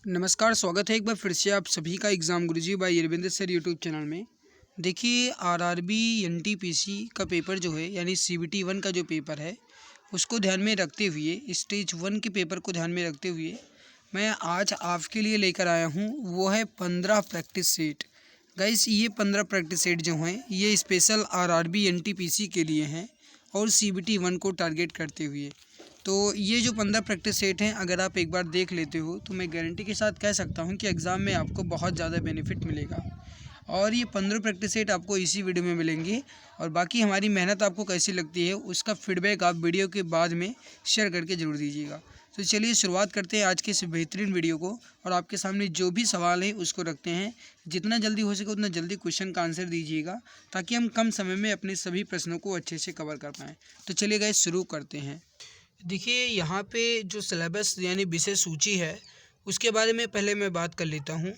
नमस्कार, स्वागत है एक बार फिर से आप सभी का exam Guruji by Arvind sir YouTube channel में। देखिए आरआरबी एनटीपीसी का पेपर जो है यानी सीबीटी 1 का जो पेपर है उसको ध्यान में रखते हुए स्टेज 1 के पेपर को ध्यान में रखते हुए मैं आज आपके लिए लेकर आया हूँ वो है 15 प्रैक्टिस सेट। गाइस ये 15 प्रैक्टिस सेट जो हैं ये स्पेशल आरआरबी एनटीपीसी के लिए हैं और सीबीटी 1 को टारगेट करते हुए। तो ये जो 15 प्रैक्टिस सेट हैं अगर आप एक बार देख लेते हो तो मैं गारंटी के साथ कह सकता हूँ कि एग्ज़ाम में आपको बहुत ज़्यादा बेनिफिट मिलेगा। और ये 15 प्रैक्टिस सेट आपको इसी वीडियो में मिलेंगे। और बाकी हमारी मेहनत आपको कैसी लगती है उसका फीडबैक आप वीडियो के बाद में शेयर करके ज़रूर दीजिएगा। तो चलिए शुरुआत करते हैं आज के इस बेहतरीन वीडियो को और आपके सामने जो भी सवाल है उसको रखते हैं। जितना जल्दी हो सके उतना जल्दी क्वेश्चन का आंसर दीजिएगा ताकि हम कम समय में अपने सभी प्रश्नों को अच्छे से कवर कर पाएँ। तो चलिए गाइस शुरू करते हैं। देखिए यहाँ पे जो सिलेबस यानी विषय सूची है उसके बारे में पहले मैं बात कर लेता हूँ।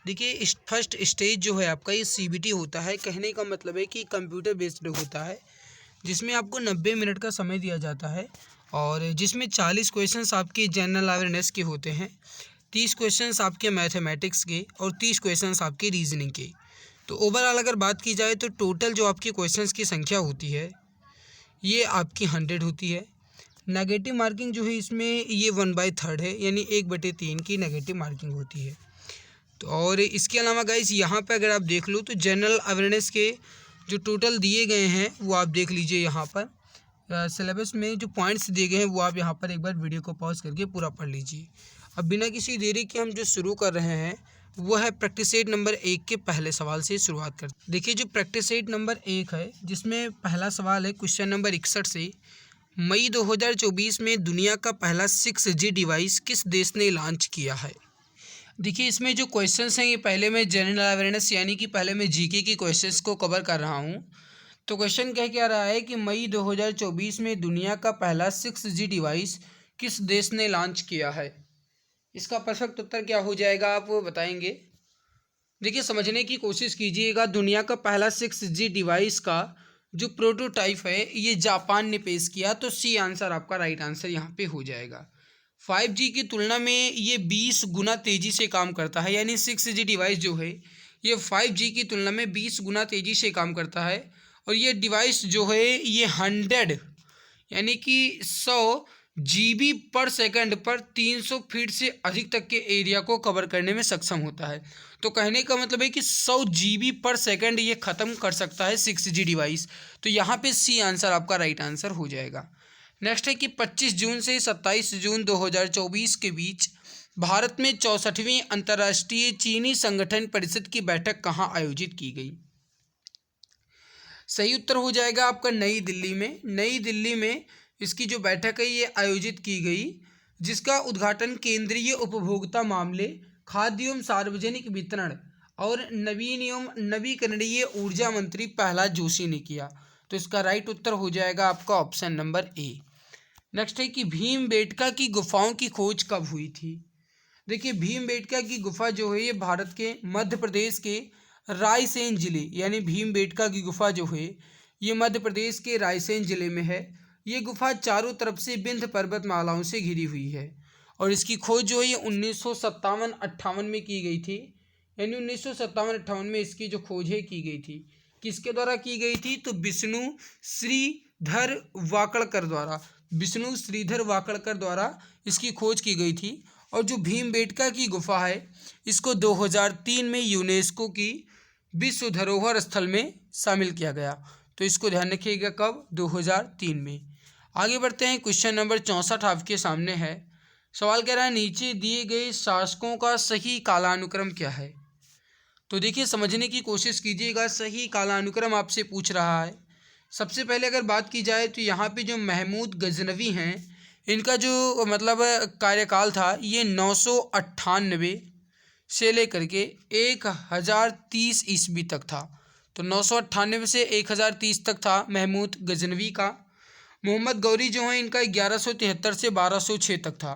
देखिए फर्स्ट स्टेज जो है आपका ये सीबीटी होता है। कहने का मतलब है कि कंप्यूटर बेस्ड होता है जिसमें आपको 90 मिनट का समय दिया जाता है और जिसमें 40 क्वेश्चंस आपके जनरल अवेयरनेस के होते हैं, 30 क्वेश्चंस आपके मैथमेटिक्स के और 30 क्वेश्चंस आपके रीजनिंग के। तो ओवरऑल अगर बात की जाए तो टोटल जो आपकी क्वेश्चंस की संख्या होती है ये आपकी 100 होती है। नेगेटिव मार्किंग जो है इसमें ये 1/3 है यानी 1/3 की नेगेटिव मार्किंग होती है। तो और इसके अलावा गाइस यहाँ पे अगर आप देख लो तो जनरल अवेयरनेस के जो टोटल दिए गए हैं वो आप देख लीजिए। यहाँ पर सिलेबस में जो पॉइंट्स दिए गए हैं वो आप यहाँ पर एक बार वीडियो को पॉज करके पूरा पढ़ लीजिए। अब बिना किसी देरी के हम जो शुरू कर रहे हैं वो है प्रैक्टिस सेट नंबर 1 के पहले सवाल से शुरुआत करते। देखिए जो प्रैक्टिस सेट नंबर 1 है जिसमें पहला सवाल है क्वेश्चन नंबर 61 से, मई 2024 में दुनिया का पहला 6G डिवाइस किस देश ने लॉन्च किया है। देखिए इसमें जो क्वेश्चंस हैं ये पहले मैं जनरल अवेयरनेस यानी कि पहले मैं जीके की क्वेश्चंस को कवर कर रहा हूँ। तो क्वेश्चन कह क्या रहा है कि मई 2024 में दुनिया का पहला 6G डिवाइस किस देश ने लॉन्च किया है। इसका परफेक्ट उत्तर क्या हो जाएगा आप बताएंगे। देखिए समझने की कोशिश कीजिएगा। दुनिया का पहला 6G डिवाइस का जो प्रोटोटाइप है ये जापान ने पेश किया। तो सी आंसर आपका राइट आंसर यहाँ पे हो जाएगा। 5G की तुलना में ये 20 गुना तेज़ी से काम करता है यानी 6G डिवाइस जो है ये 5G की तुलना में 20 गुना तेज़ी से काम करता है। और ये डिवाइस जो है ये 100 यानी कि 100 GB पर सेकंड पर 300 फीट से अधिक तक के एरिया को कवर करने में सक्षम होता है। तो कहने का मतलब है कि 100 GB पर सेकंड ये ख़त्म कर सकता है 6G डिवाइस। तो यहाँ पे सी आंसर आपका राइट आंसर हो जाएगा। नेक्स्ट है कि 25 जून से 27 जून 2024 के बीच भारत में 64वीं अंतर्राष्ट्रीय चीनी संगठन परिषद की बैठक कहाँ आयोजित की गई। सही उत्तर हो जाएगा आपका नई दिल्ली में। नई दिल्ली में इसकी जो बैठक है ये आयोजित की गई जिसका उद्घाटन केंद्रीय उपभोक्ता मामले, खाद्य एवं सार्वजनिक वितरण और नवीन एवं नवीकरणीय ऊर्जा मंत्री प्रहलाद जोशी ने किया। तो इसका राइट उत्तर हो जाएगा आपका ऑप्शन नंबर ए। नेक्स्ट है कि भीमबेटका की गुफाओं की खोज कब हुई थी। देखिए भीमबेटका की गुफा जो है ये भारत के मध्य प्रदेश के रायसेन जिले यानी भीमबेटका की गुफा जो है ये मध्य प्रदेश के रायसेन जिले में है। ये गुफा चारों तरफ से विंध्य पर्वतमालाओं से घिरी हुई है और इसकी खोज जो है ये 1957-58 में की गई थी यानी 1957-58 में इसकी जो खोज है की गई थी। किसके द्वारा की गई थी तो विष्णु श्रीधर वाकड़कर द्वारा इसकी खोज की गई थी। और जो भीमबेटका की गुफा है इसको 2003 में यूनेस्को की विश्व धरोहर स्थल में शामिल किया गया। तो इसको ध्यान रखिएगा कब 2003 में। आगे बढ़ते हैं क्वेश्चन नंबर 64 आपके सामने है। सवाल कह रहा है नीचे दिए गए शासकों का सही कालानुक्रम क्या है। तो देखिए समझने की कोशिश कीजिएगा। सही कालानुक्रम आपसे पूछ रहा है। सबसे पहले अगर बात की जाए तो यहाँ पे जो महमूद गजनवी हैं इनका जो मतलब कार्यकाल था ये 998 से लेकर के 1030 ईस्वी तक था। तो 998 से 1030 तक था महमूद गजनवी का। मोहम्मद गौरी जो है इनका 1173 से 1206 तक था।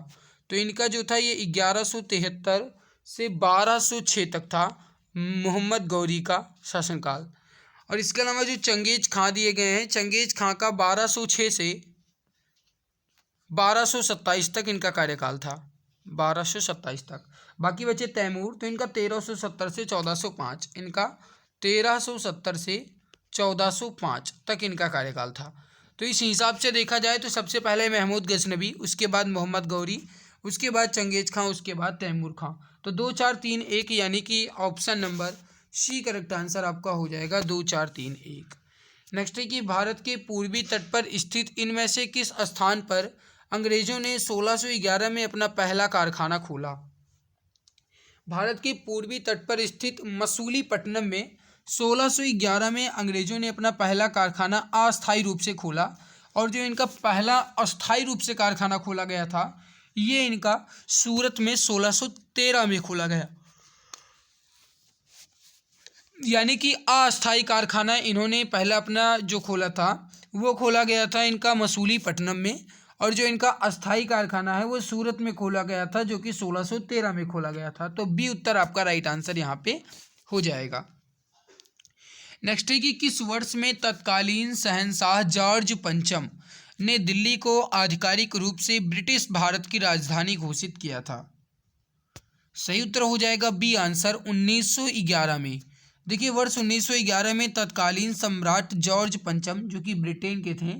तो इनका जो था ये 1173 से 1206 तक था मोहम्मद गौरी का शासनकाल। और इसके अलावा जो चंगेज खां दिए गए हैं, चंगेज खां का 1206 से 1227 तक इनका कार्यकाल था। 1227 तक। बाकी बचे तैमूर, तो इनका 1370 से 1405, इनका 1370 से 1405 तक इनका कार्यकाल था। तो इस हिसाब से देखा जाए तो सबसे पहले महमूद गजनवी, उसके बाद मोहम्मद गौरी, उसके बाद चंगेज खां, उसके बाद तैमूर खां। तो 2 4 3 1 यानी कि option number C correct answer आपका हो जाएगा 2 4 3 1। नेक्स्ट है कि भारत के पूर्वी तट पर स्थित इनमें से किस स्थान पर अंग्रेजों ने 1611 में अपना पहला कारखाना खोला? भारत के पूर्वी तट पर स्थित मसूलीपट्टनम में 1611 में अंग्रेजों ने अपना पहला कारखाना अस्थायी रूप से खोला, और जो इनका पहला अस्थायी रूप से कारखाना खोला गया था ये इनका सूरत में 1613 में खोला गया। यानी कि अस्थायी कारखाना इन्होंने पहला अपना जो खोला था वो खोला गया था इनका मसूलीपट्टनम में, और जो इनका अस्थायी कारखाना है वो सूरत में खोला गया था, जो कि 1613 में खोला गया था। तो बी उत्तर आपका राइट आंसर यहाँ पे हो जाएगा। नेक्स्ट है कि किस वर्ष में तत्कालीन शहंशाह जॉर्ज पंचम ने दिल्ली को आधिकारिक रूप से ब्रिटिश भारत की राजधानी घोषित किया था? सही उत्तर हो जाएगा बी आंसर 1911 में। देखिए वर्ष 1911 में तत्कालीन सम्राट जॉर्ज पंचम, जो कि ब्रिटेन के थे,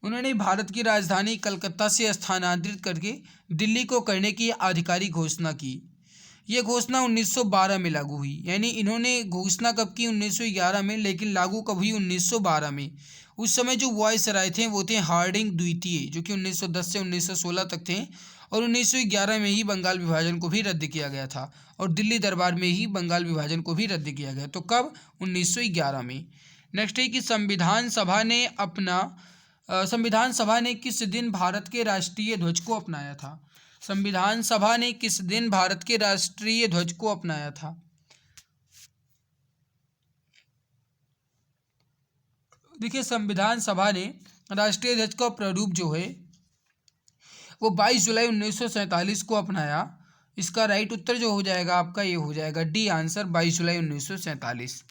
उन्होंने भारत की राजधानी कलकत्ता से स्थानांतरित करके दिल्ली को करने की आधिकारिक घोषणा की। ये घोषणा 1912 में लागू हुई। यानी इन्होंने घोषणा कब की? 1911 में, लेकिन लागू कब हुई? 1912 में। उस समय जो वायसराय थे वो थे हार्डिंग द्वितीय, जो कि 1910 से 1916 तक थे, और 1911 में ही बंगाल विभाजन को भी रद्द किया गया था, और दिल्ली दरबार में ही बंगाल विभाजन को भी रद्द किया गया। तो कब? 1911 में। नेक्स्ट है कि संविधान सभा ने किस दिन भारत के राष्ट्रीय ध्वज को अपनाया था? संविधान सभा ने किस दिन भारत के राष्ट्रीय ध्वज को अपनाया था? देखिए संविधान सभा ने राष्ट्रीय ध्वज का प्रारूप जो है वो 22 जुलाई 1947 को अपनाया। इसका राइट उत्तर जो हो जाएगा आपका ये हो जाएगा डी आंसर 22 जुलाई 1947।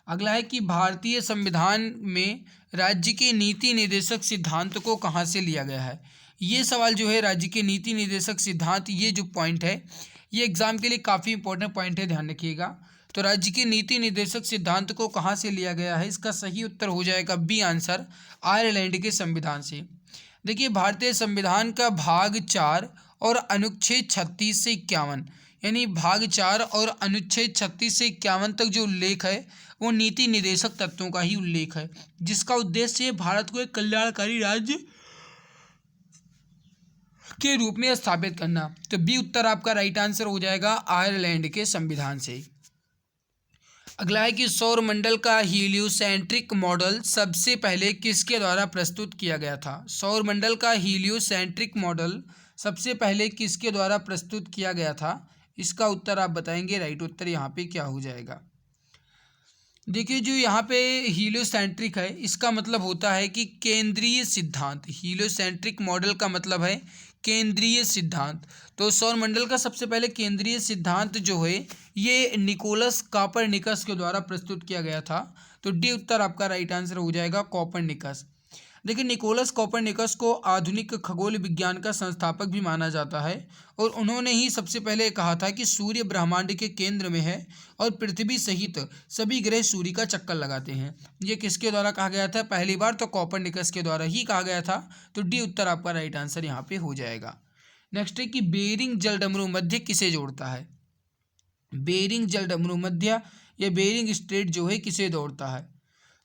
अगला है कि भारतीय संविधान में राज्य के नीति निर्देशक सिद्धांत को कहाँ से लिया गया है? ये सवाल जो है राज्य के नीति निर्देशक सिद्धांत, ये जो पॉइंट है ये एग्जाम के लिए काफ़ी इंपॉर्टेंट पॉइंट है, ध्यान रखिएगा। तो राज्य के नीति निर्देशक सिद्धांत को कहाँ से लिया गया है? इसका सही उत्तर हो जाएगा बी आंसर आयरलैंड के संविधान से। देखिए भारतीय संविधान का भाग 4 और अनुच्छेद 36 से 51, यानी भाग 4 और अनुच्छेद 36 से 51 तक जो उल्लेख है वो नीति निर्देशक तत्वों का ही उल्लेख है, जिसका उद्देश्य भारत को एक कल्याणकारी राज्य के रूप में स्थापित करना। तो बी उत्तर आपका राइट आंसर हो जाएगा आयरलैंड के संविधान से। अगला है कि सौर मंडल का हीलियोसेंट्रिक मॉडल सबसे पहले किसके द्वारा प्रस्तुत किया गया था? सौर मंडल का हीलियोसेंट्रिक मॉडल सबसे पहले किसके द्वारा प्रस्तुत किया गया था? इसका उत्तर आप बताएंगे। राइट उत्तर यहाँ पे क्या हो जाएगा? देखिए जो यहाँ पे हीलियोसेंट्रिक है इसका मतलब होता है कि केंद्रीय सिद्धांत। हीलियोसेंट्रिक मॉडल का मतलब है केंद्रीय सिद्धांत। तो सौरमंडल का सबसे पहले केंद्रीय सिद्धांत जो है ये निकोलस कॉपरनिकस के द्वारा प्रस्तुत किया गया था। तो डी उत्तर आपका राइट आंसर हो जाएगा कॉपरनिकस। देखिए निकोलस कॉपरनिकस को आधुनिक खगोल विज्ञान का संस्थापक भी माना जाता है, और उन्होंने ही सबसे पहले कहा था कि सूर्य ब्रह्मांड के केंद्र में है और पृथ्वी सहित सभी ग्रह सूर्य का चक्कर लगाते हैं। ये किसके द्वारा कहा गया था? पहली बार तो कॉपरनिकस के द्वारा ही कहा गया था। तो डी उत्तर आपका राइट आंसर यहाँ पे हो जाएगा। नेक्स्ट है कि बेरिंग जलडमरू मध्य किसे जोड़ता है? बेरिंग जलडमरू मध्य या बेरिंग स्ट्रेट जो है किसे जोड़ता है?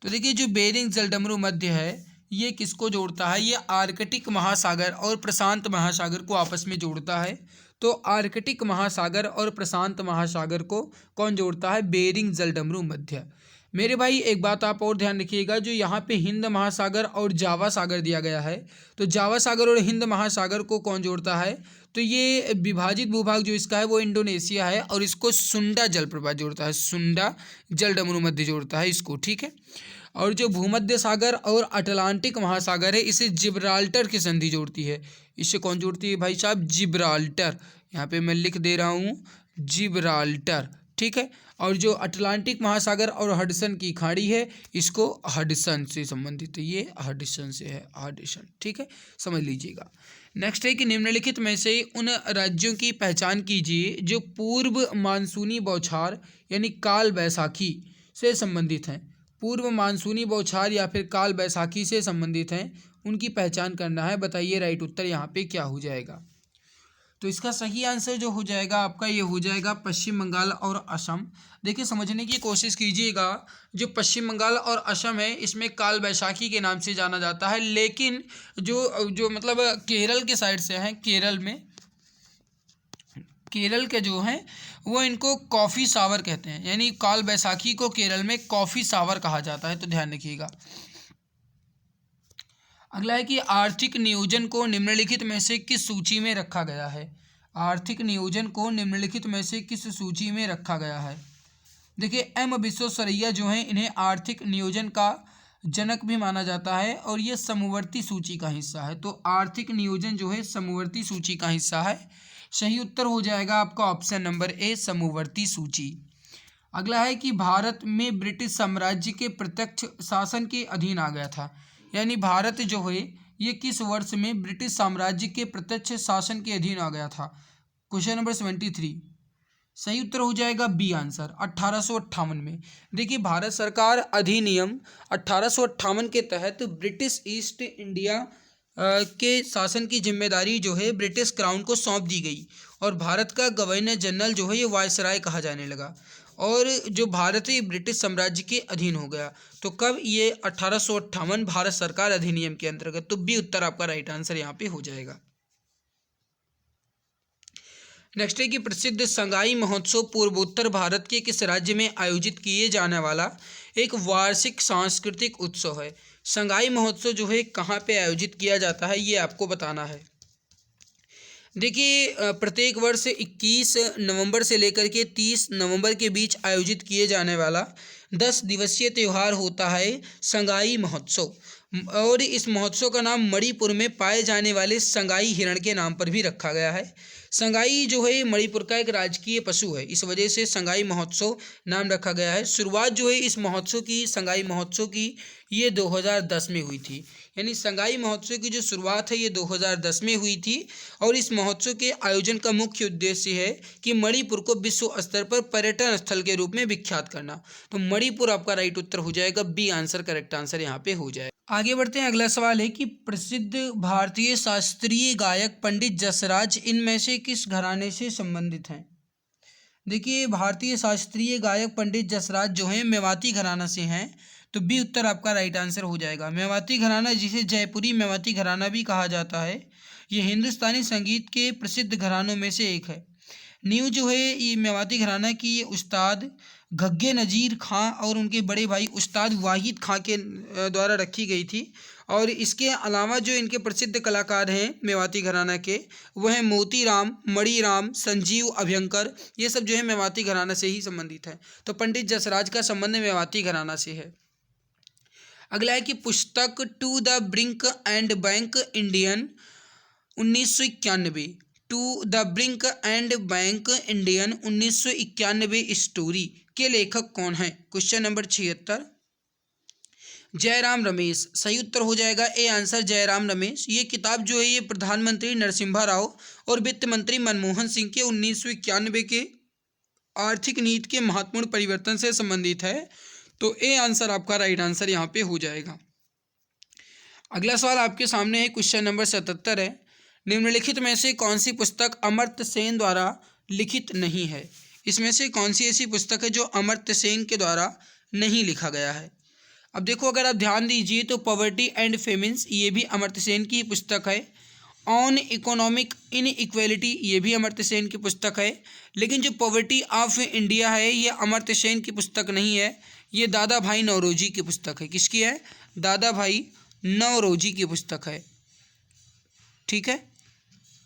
तो देखिए जो बेरिंग जलडमरू मध्य है ये किसको जोड़ता है? ये आर्कटिक महासागर और प्रशांत महासागर को आपस में जोड़ता है। तो आर्कटिक महासागर और प्रशांत महासागर को कौन जोड़ता है? बेरिंग जलडमरू मध्य। मेरे भाई एक बात आप और ध्यान रखिएगा, जो यहाँ पे हिंद महासागर और जावा सागर दिया गया है, तो जावा सागर और हिंद महासागर को कौन जोड़ता है? तो ये विभाजित भूभाग जो इसका है वो इंडोनेशिया है, और इसको सुंडा जलप्रपात जोड़ता है। सुंडा जलडमरू मध्य जोड़ता है इसको, ठीक है। और जो भूमध्य सागर और अटलांटिक महासागर है इसे जिब्राल्टर की संधि जोड़ती है। इससे कौन जोड़ती है भाई साहब? जिब्राल्टर। यहाँ पे मैं लिख दे रहा हूँ जिब्राल्टर, ठीक है। और जो अटलांटिक महासागर और हडसन की खाड़ी है, इसको हडसन से संबंधित है, ये हडसन से है, हडसन, ठीक है, समझ लीजिएगा। नेक्स्ट है कि निम्नलिखित में से उन राज्यों की पहचान कीजिए जो पूर्व मानसूनी बौछार यानी काल बैसाखी से संबंधित हैं। पूर्व मानसूनी बौछार या फिर काल बैसाखी से संबंधित हैं, उनकी पहचान करना है। बताइए राइट उत्तर यहाँ पे क्या हो जाएगा। तो इसका सही आंसर जो हो जाएगा आपका, ये हो जाएगा पश्चिम बंगाल और असम। देखिए समझने की कोशिश कीजिएगा, जो पश्चिम बंगाल और असम है इसमें काल बैसाखी के नाम से जाना जाता है, लेकिन जो जो मतलब केरल के साइड से हैं, केरल में, केरल के जो हैं वो इनको कॉफ़ी सावर कहते हैं, यानी काल बैसाखी को केरल में कॉफ़ी सावर कहा जाता है, तो ध्यान रखिएगा। अगला है कि आर्थिक नियोजन को निम्नलिखित में से किस सूची में रखा गया है। आर्थिक नियोजन को निम्नलिखित में से किस सूची में रखा गया है। देखिए एम विश्वेश्वरैया जो हैं इन्हें आर्थिक नियोजन का जनक भी माना जाता है और ये समवर्ती सूची का हिस्सा है। तो आर्थिक नियोजन जो है समवर्ती सूची का हिस्सा है। सही उत्तर हो जाएगा आपका ऑप्शन नंबर ए, समवर्ती सूची। अगला है कि भारत में ब्रिटिश साम्राज्य के प्रत्यक्ष शासन के अधीन आ गया था, यानी भारत जो है ये किस वर्ष में ब्रिटिश साम्राज्य के प्रत्यक्ष शासन के अधीन आ गया था। क्वेश्चन नंबर 73, सही उत्तर हो जाएगा बी आंसर, 1858 में। देखिए भारत सरकार अधिनियम 1858 के तहत ब्रिटिश ईस्ट इंडिया के शासन की जिम्मेदारी जो है ब्रिटिश क्राउन को सौंप दी गई और भारत का गवर्नर जनरल जो है ये वायसराय कहा जाने लगा और जो भारत है ब्रिटिश साम्राज्य के अधीन हो गया। तो कब, ये 1858 भारत सरकार अधिनियम के अंतर्गत। तो बी उत्तर आपका राइट आंसर यहाँ पे हो जाएगा। नेक्स्ट है कि प्रसिद्ध संगाई महोत्सव पूर्वोत्तर भारत के किस राज्य में आयोजित किए जाने वाला एक वार्षिक सांस्कृतिक उत्सव है। संगाई महोत्सव जो है कहाँ पे आयोजित किया जाता है, ये आपको बताना है। देखिए प्रत्येक वर्ष 21 नवंबर से लेकर के 30 नवंबर के बीच आयोजित किए जाने वाला 10 दिवसीय त्यौहार होता है संगाई महोत्सव, और इस महोत्सव का नाम मणिपुर में पाए जाने वाले संगाई हिरण के नाम पर भी रखा गया है। संगाई जो है मणिपुर का एक राजकीय पशु है, इस वजह से संगाई महोत्सव नाम रखा गया है। शुरुआत जो है इस महोत्सव की, संगाई महोत्सव की, ये 2010 में हुई थी, यानी संगाई महोत्सव की जो शुरुआत है ये 2010 में हुई थी। और इस महोत्सव के आयोजन का मुख्य उद्देश्य है कि मणिपुर को विश्व स्तर पर पर्यटन स्थल के रूप में विख्यात करना। तो मणिपुर आपका राइट उत्तर हो जाएगा, बी आंसर करेक्ट आंसर यहाँ पे हो जाएगा। आगे बढ़ते हैं। अगला सवाल है कि प्रसिद्ध भारतीय शास्त्रीय गायक पंडित जसराज इनमें से किस घराने से संबंधित हैं। देखिए भारतीय शास्त्रीय गायक पंडित जसराज जो हैं मेवाती घराना से हैं, तो बी उत्तर आपका राइट आंसर हो जाएगा। मेवाती घराना, जिसे जयपुरी मेवाती घराना भी कहा जाता है, ये हिंदुस्तानी संगीत के प्रसिद्ध घरानों में से एक है। नींव जो है ये मेवाती घराना की ये उस्ताद घग्गे नज़ीर खां और उनके बड़े भाई उस्ताद वाहिद खां के द्वारा रखी गई थी। और इसके अलावा जो इनके प्रसिद्ध कलाकार हैं मेवाती घराना के, वह हैं मोतीराम, मणिराम, संजीव अभ्यंकर, ये सब जो है मेवाती घराना से ही संबंधित हैं। तो पंडित जसराज का संबंध मेवाती घराना से है। अगला है कि पुस्तक to the brink and bank Indian 1991, to the brink and bank Indian 1991 story के लेखक कौन हैं। Question number 76, Jairam Ramesh. सही उत्तर हो जाएगा ए आंसर, जयराम रमेश। ये किताब जो है ये प्रधानमंत्री नरसिम्हा राव और वित्त मंत्री मनमोहन सिंह के 1991 के आर्थिक नीति के महत्वपूर्ण परिवर्तन से संबंधित है। तो ए आंसर आपका राइट आंसर यहाँ पे हो जाएगा। अगला सवाल आपके सामने है, क्वेश्चन नंबर 77 है, निम्नलिखित में से कौन सी पुस्तक अमर्त्य सेन द्वारा लिखित नहीं है। इसमें से कौन सी ऐसी पुस्तक है जो अमर्त्य सेन के द्वारा नहीं लिखा गया है। अब देखो अगर आप ध्यान दीजिए तो पॉवर्टी एंड फेमिन्स ये भी अमर्त्य सेन की पुस्तक है। ऑन इकोनॉमिक इनइक्वालिटी ये भी अमर्त्य सेन की पुस्तक है। लेकिन जो पॉवर्टी ऑफ इंडिया है ये अमर्त्य सेन की पुस्तक नहीं है, ये दादा भाई नौरोजी की पुस्तक है। किसकी है, दादा भाई नौरोजी की पुस्तक है, ठीक है,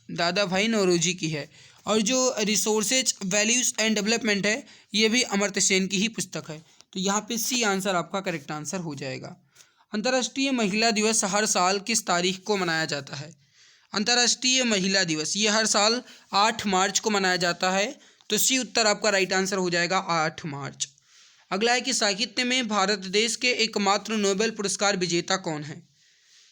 दादा भाई नौरोजी की है। और जो रिसोर्सेज वैल्यूज एंड डेवलपमेंट है ये भी अमर्त्य सेन की ही पुस्तक है। तो यहाँ पे सी आंसर आपका करेक्ट आंसर हो जाएगा। अंतर्राष्ट्रीय महिला दिवस हर साल किस तारीख को मनाया जाता है। अंतर्राष्ट्रीय महिला दिवस ये हर साल 8 मार्च को मनाया जाता है। तो सी उत्तर आपका राइट आंसर हो जाएगा 8 मार्च। अगला है कि साहित्य में भारत देश के एकमात्र नोबेल पुरस्कार विजेता कौन है।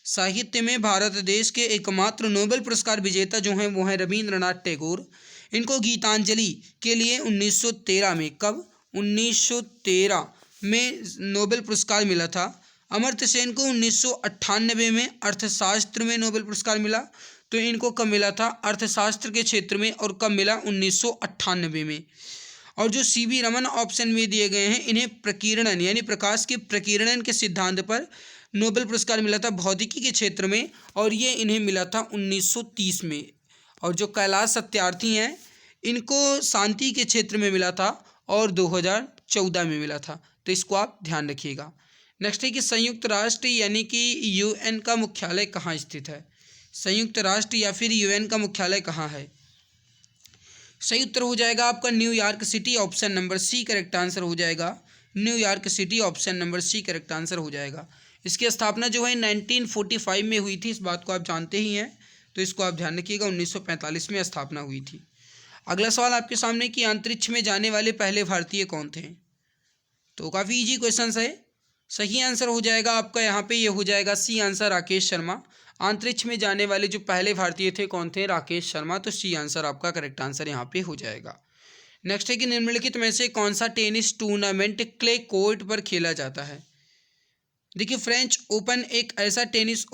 साहित्य में भारत देश के एकमात्र नोबेल पुरस्कार विजेता जो हैं वो हैं रविंद्रनाथ टैगोर। इनको गीतांजलि के लिए 1913 में, कब, 1913 में नोबेल पुरस्कार मिला था। अमर्त्य सेन को 1998 में अर्थशास्त्र में नोबेल पुरस्कार मिला। तो इनको कब मिला था, अर्थशास्त्र के क्षेत्र में, और कब मिला, 1998 में। और जो सी.वी. रमन ऑप्शन में दिए गए हैं, इन्हें प्रकीर्णन यानी प्रकाश के प्रकीर्णन के सिद्धांत पर नोबेल पुरस्कार मिला था भौतिकी के क्षेत्र में, और ये इन्हें मिला था 1930 में। और जो कैलाश सत्यार्थी हैं, इनको शांति के क्षेत्र में मिला था और 2014 में मिला था। तो इसको आप ध्यान रखिएगा। नेक्स्ट है कि संयुक्त राष्ट्र यानी कि यूएन का मुख्यालय कहाँ स्थित है। संयुक्त राष्ट्र या फिर यूएन का मुख्यालय कहाँ है। सही उत्तर हो जाएगा आपका New York city, option number C correct answer हो जाएगा। New York city, option number C correct answer हो जाएगा। इसकी स्थापना जो है 1945 में हुई थी, इस बात को आप जानते ही हैं, तो इसको आप ध्यान रखिएगा। 1945 में स्थापना हुई थी। अगला सवाल आपके सामने कि अंतरिक्ष में जाने वाले पहले भारतीय कौन थे। तो काफ़ी इजी क्वेश्चन है। सही आंसर हो जाएगा आपका यहाँ पे, ये हो जाएगा सी आंसर, राकेश शर्मा। अंतरिक्ष में जाने वाले जो पहले भारतीय थे कौन थे, राकेश शर्मा। तो सी आंसर आपका करेक्ट आंसर यहाँ पे हो जाएगा। नेक्स्ट है कि निम्नलिखित में से कौन सा टेनिस टूर्नामेंट क्ले कोर्ट पर खेला जाता है। देखिए, फ्रेंच ओपन एक ऐसा टेनिस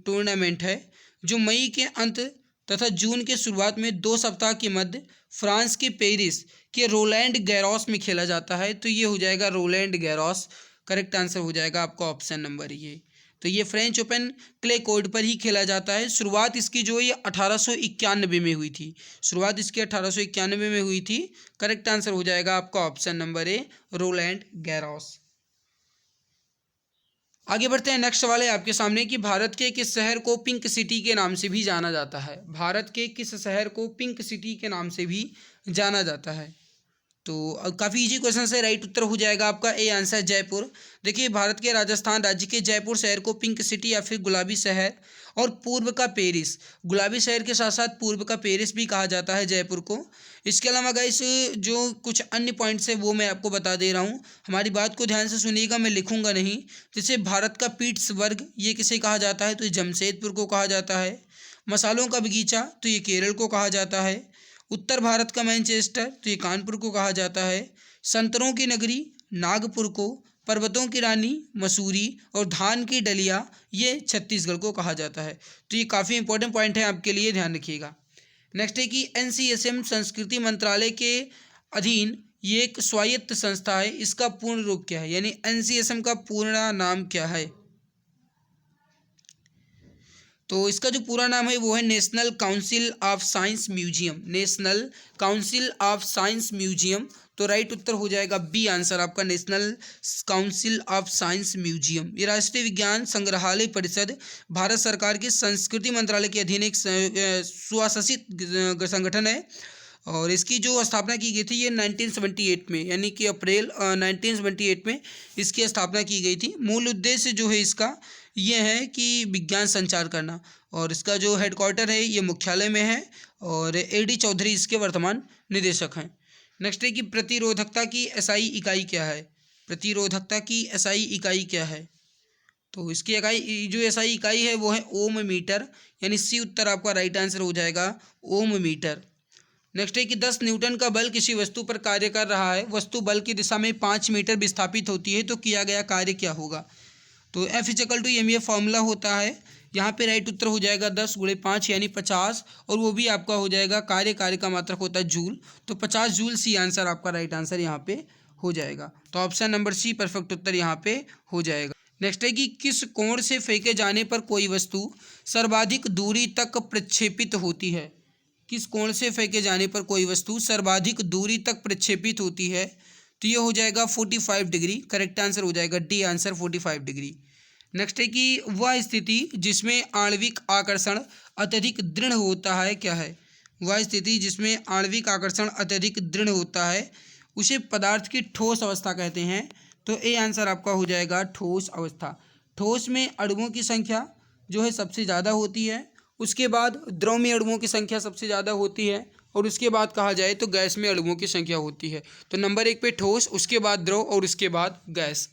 टूर्नामेंट है जो मई के अंत तथा जून के शुरुआत में 2 सप्ताह के मध्य फ्रांस के पेरिस के रोलैंड गैरोस में खेला जाता है। तो ये हो जाएगा रोलैंड गैरोस, करेक्ट आंसर हो जाएगा आपका ऑप्शन नंबर ये। तो ये फ्रेंच ओपन क्ले कोर्ट पर ही खेला जाता है। शुरुआत इसकी जो है ये 1891 में हुई थी। शुरुआत इसकी 1891 में हुई थी। करेक्ट आंसर हो जाएगा आपका option number A, Rowland Garros. आगे बढ़ते हैं। नेक्स्ट सवाल है आपके सामने कि भारत के किस शहर को पिंक सिटी के नाम से भी जाना जाता है। भारत के किस शहर को पिंक सिटी के नाम से भी जाना जाता है। तो काफ़ी इजी क्वेश्चन है। राइट उत्तर हो जाएगा आपका ए आंसर, जयपुर। देखिए, भारत के राजस्थान राज्य के जयपुर शहर को पिंक सिटी या फिर गुलाबी शहर और पूर्व का पेरिस, गुलाबी शहर के साथ साथ पूर्व का पेरिस भी कहा जाता है जयपुर को। इसके अलावा गाइस जो कुछ अन्य पॉइंट्स है वो मैं आपको बता दे रहा हूँ। हमारी बात को ध्यान से सुनिएगा, मैं लिखूंगा नहीं। जैसे भारत का पीट्सबर्ग, ये किसे कहा जाता है, तो ये जमशेदपुर को कहा जाता है। मसालों का बगीचा, तो ये केरल को कहा जाता है। उत्तर भारत का मैनचेस्टर, तो ये कानपुर को कहा जाता है। संतरों की नगरी, नागपुर को। पर्वतों की रानी, मसूरी। और धान की डलिया, ये छत्तीसगढ़ को कहा जाता है। तो ये काफ़ी इंपॉर्टेंट पॉइंट है आपके लिए, ध्यान रखिएगा। नेक्स्ट है कि NCSM संस्कृति मंत्रालय के अधीन ये एक स्वायत्त संस्था है, इसका पूर्ण रूप क्या है, यानी NCSM का पूर्ण नाम क्या है। तो इसका जो पूरा नाम है वो है national council of science museum, national council of science museum. तो राइट उत्तर हो जाएगा बी आंसर आपका, national council of science museum. ये राष्ट्रीय विज्ञान संग्रहालय परिषद भारत सरकार के संस्कृति मंत्रालय के अधीन एक स्वशासित संगठन है। और इसकी जो स्थापना की गई थी ये 1978 में, यानी कि अप्रैल 1978 में इसकी स्थापना की गई थी। मूल उद्देश्य जो है इसका ये है कि विज्ञान संचार करना। और इसका जो हेडक्वार्टर है ये मुख्यालय में है, और AD चौधरी इसके वर्तमान निदेशक हैं। नेक्स्ट है कि प्रतिरोधकता की SI इकाई क्या है। प्रतिरोधकता की SI इकाई क्या है। तो इसकी इकाई जो SI इकाई है वो है ओम मीटर, यानी सी उत्तर आपका राइट आंसर हो जाएगा, ओम मीटर। नेक्स्ट है कि 10 न्यूटन का बल किसी वस्तु पर कार्य कर रहा है, वस्तु बल की दिशा में 5 मीटर विस्थापित होती है, तो किया गया कार्य क्या होगा। तो F=ma फॉर्मूला होता है। यहाँ पे राइट उत्तर हो जाएगा 10 × 5 यानी 50, और वो भी आपका हो जाएगा कार्य का मात्रक होता है जूल। तो 50 जूल सी आंसर आपका राइट आंसर यहाँ पे हो जाएगा। तो ऑप्शन नंबर सी परफेक्ट उत्तर यहाँ पे हो जाएगा। नेक्स्ट है कि किस कोण से फेंके जाने पर कोई वस्तु सर्वाधिक दूरी तक प्रक्षेपित होती है। किस कोण से फेंके जाने पर कोई वस्तु सर्वाधिक दूरी तक प्रक्षेपित होती है। तो ये हो जाएगा 45 डिग्री, करेक्ट आंसर हो जाएगा डी आंसर 45 डिग्री। नेक्स्ट है कि वह स्थिति जिसमें आणविक आकर्षण अत्यधिक दृढ़ होता है क्या है। वह स्थिति जिसमें आणविक आकर्षण अत्यधिक दृढ़ होता है उसे पदार्थ की ठोस अवस्था कहते हैं। तो ए आंसर आपका हो जाएगा ठोस अवस्था। ठोस में अणुओं की संख्या जो है सबसे ज़्यादा होती है, उसके बाद द्रव में अणुओं की संख्या सबसे ज़्यादा होती है, और उसके बाद कहा जाए तो गैस में अणुओं की संख्या होती है। तो नंबर 1 पे ठोस, उसके बाद द्रव और उसके बाद गैस।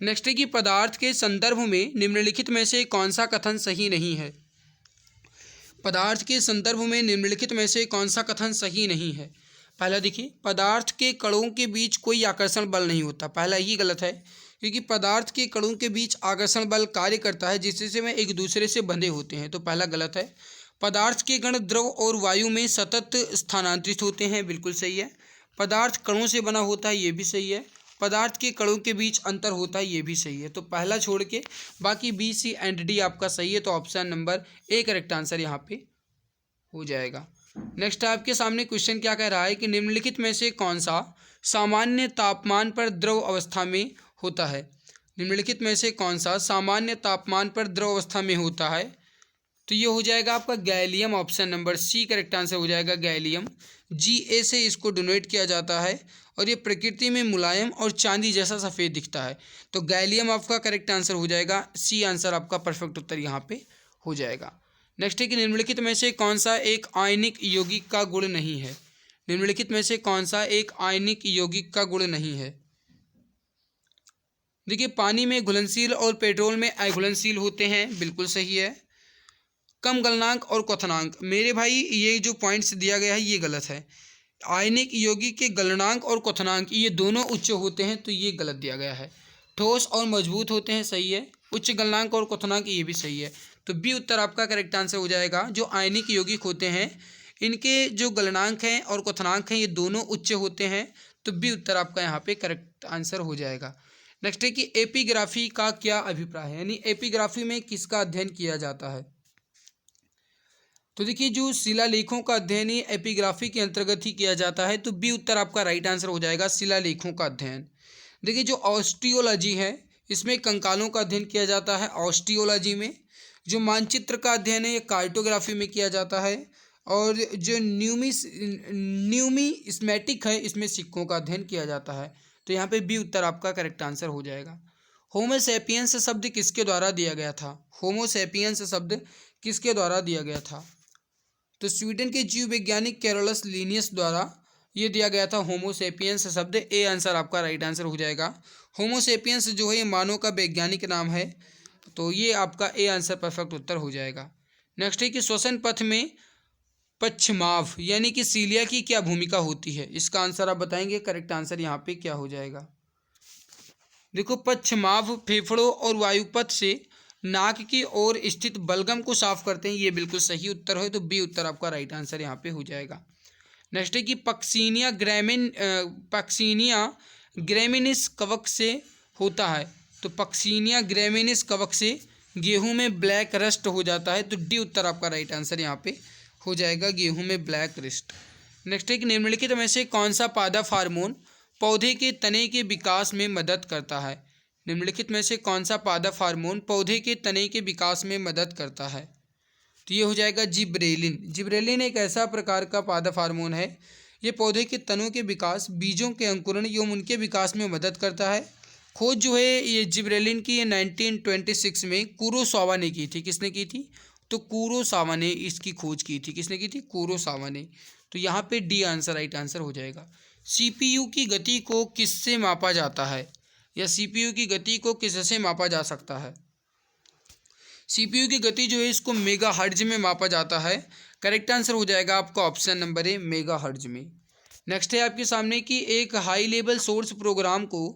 नेक्स्ट है कि पदार्थ के संदर्भ में निम्नलिखित में से कौन सा कथन सही नहीं है। पदार्थ के संदर्भ में निम्नलिखित में से कौन सा कथन सही नहीं है। पहला देखिए, पदार्थ के कणों के बीच कोई आकर्षण बल नहीं होता। पहला ही गलत है, क्योंकि पदार्थ के कणों के बीच आकर्षण बल कार्य करता है जिससे वे एक दूसरे से बंधे होते हैं। तो पहला गलत है। पदार्थ के कण द्रव और वायु में सतत स्थानांतरित होते हैं, बिल्कुल सही है। पदार्थ कणों से बना होता है, ये भी सही है। पदार्थ के कणों के बीच अंतर होता है, ये भी सही है। तो पहला छोड़ के बाकी बी, सी एंड डी आपका सही है। तो option number A correct answer यहाँ पे हो जाएगा। नेक्स्ट आपके सामने क्वेश्चन क्या कह रहा है कि निम्नलिखित में से कौन सा सामान्य तापमान पर द्रव अवस्था में होता है। निम्नलिखित में से कौन सा सामान्य तापमान पर द्रव अवस्था में होता है। तो ये हो जाएगा आपका gallium. Option number C correct answer हो जाएगा गैलियम। Ga से इसको डोनेट किया जाता है और ये प्रकृति में मुलायम और चांदी जैसा सफ़ेद दिखता है। तो गैलियम आपका करेक्ट आंसर हो जाएगा। सी आंसर आपका परफेक्ट उत्तर यहाँ पे हो जाएगा। नेक्स्ट है कि निम्नलिखित में से कौन सा एक आयनिक यौगिक का गुण नहीं है। निम्नलिखित में से कौन सा एक आयनिक यौगिक का गुण नहीं है। देखिए, पानी में घुलनशील और पेट्रोल में अघुलनशील होते हैं, बिल्कुल सही है। कम गलनांक और क्वथनांक, मेरे भाई ये जो पॉइंट्स दिया गया है ये गलत है। आयनिक यौगिक के गलनांक और क्वथनांक ये दोनों उच्च होते हैं, तो ये गलत दिया गया है। ठोस और मजबूत होते हैं, सही है। उच्च गलनांक और क्वथनांक ये भी सही है। तो बी उत्तर आपका करेक्ट आंसर हो जाएगा। जो आयनिक यौगिक होते हैं इनके जो गलनांक हैं और क्वथनांक हैं ये दोनों उच्च होते हैं। तो बी उत्तर आपका यहाँ पे करेक्ट आंसर हो जाएगा। नेक्स्ट है कि एपिग्राफी का क्या अभिप्राय है, यानी एपिग्राफी में किसका अध्ययन किया जाता है। तो देखिए, जो शिलालेखों का अध्ययन ही एपिग्राफी के अंतर्गत ही किया जाता है। तो बी उत्तर आपका राइट आंसर हो जाएगा, शिलालेखों का अध्ययन। देखिए, जो ऑस्टियोलॉजी है इसमें कंकालों का अध्ययन किया जाता है ऑस्टियोलॉजी में। जो मानचित्र का अध्ययन है ये कार्टोग्राफी में किया जाता है। और जो न्यूमिस्मेटिक है इसमें सिक्कों का अध्ययन किया जाता है। तो यहाँ पे बी उत्तर आपका करेक्ट आंसर हो जाएगा। होमोसेपियंस शब्द किसके द्वारा दिया गया था। होमोसेपियंस शब्द किसके द्वारा दिया गया था। तो स्वीडन के जीव वैज्ञानिक कैरोलस लिनियस द्वारा ये दिया गया था होमोसेपियंस शब्द। ए आंसर आपका राइट आंसर हो जाएगा। होमोसेपियंस जो है ये मानव का वैज्ञानिक नाम है। तो ये आपका ए आंसर परफेक्ट उत्तर हो जाएगा। नेक्स्ट है कि श्वसन पथ में पश्चमाव यानी कि सीलिया की क्या भूमिका होती है। इसका आंसर आप बताएंगे। करेक्ट आंसर यहाँ पे क्या हो जाएगा। देखो, पश्चमाव फेफड़ों और वायुपथ से नाक की ओर स्थित बलगम को साफ करते हैं, ये बिल्कुल सही उत्तर है। तो बी उत्तर आपका राइट आंसर यहाँ पे हो जाएगा। नेक्स्ट है कि पक्सीनिया ग्रेमिनिस कवक से होता है। तो पक्सीनिया ग्रेमिनिस कवक से गेहूं में ब्लैक रस्ट हो जाता है। तो डी उत्तर आपका राइट आंसर यहाँ पे हो जाएगा, गेहूं में ब्लैक रस्ट। नेक्स्ट है कि निम्नलिखित में से कौन सा पादप हार्मोन पौधे के तने के विकास में मदद करता है। निम्नलिखित में से कौन सा पादप हार्मोन पौधे के तने के विकास में मदद करता है। तो ये हो जाएगा जिब्रेलिन। जिब्रेलिन एक ऐसा प्रकार का पादप हार्मोन है, ये पौधे के तनों के विकास, बीजों के अंकुरण एवं उनके विकास में मदद करता है। खोज जो है ये जिब्रेलिन की ये 1926 में कुरोसावा ने की थी। किसने की थी। तो कुरोसावा ने इसकी खोज की थी। किसने की थी। कुरोसावा ने। तो यहाँ पे डी आंसर राइट आंसर हो जाएगा। CPU की गति को किससे मापा जाता है, या CPU की गति को किससे मापा जा सकता है। CPU की गति जो है इसको मेगा हर्ट्ज में मापा जाता है। करेक्ट आंसर हो जाएगा आपका option number A, mega hertz में। नेक्स्ट है आपके सामने कि एक हाई लेवल सोर्स प्रोग्राम को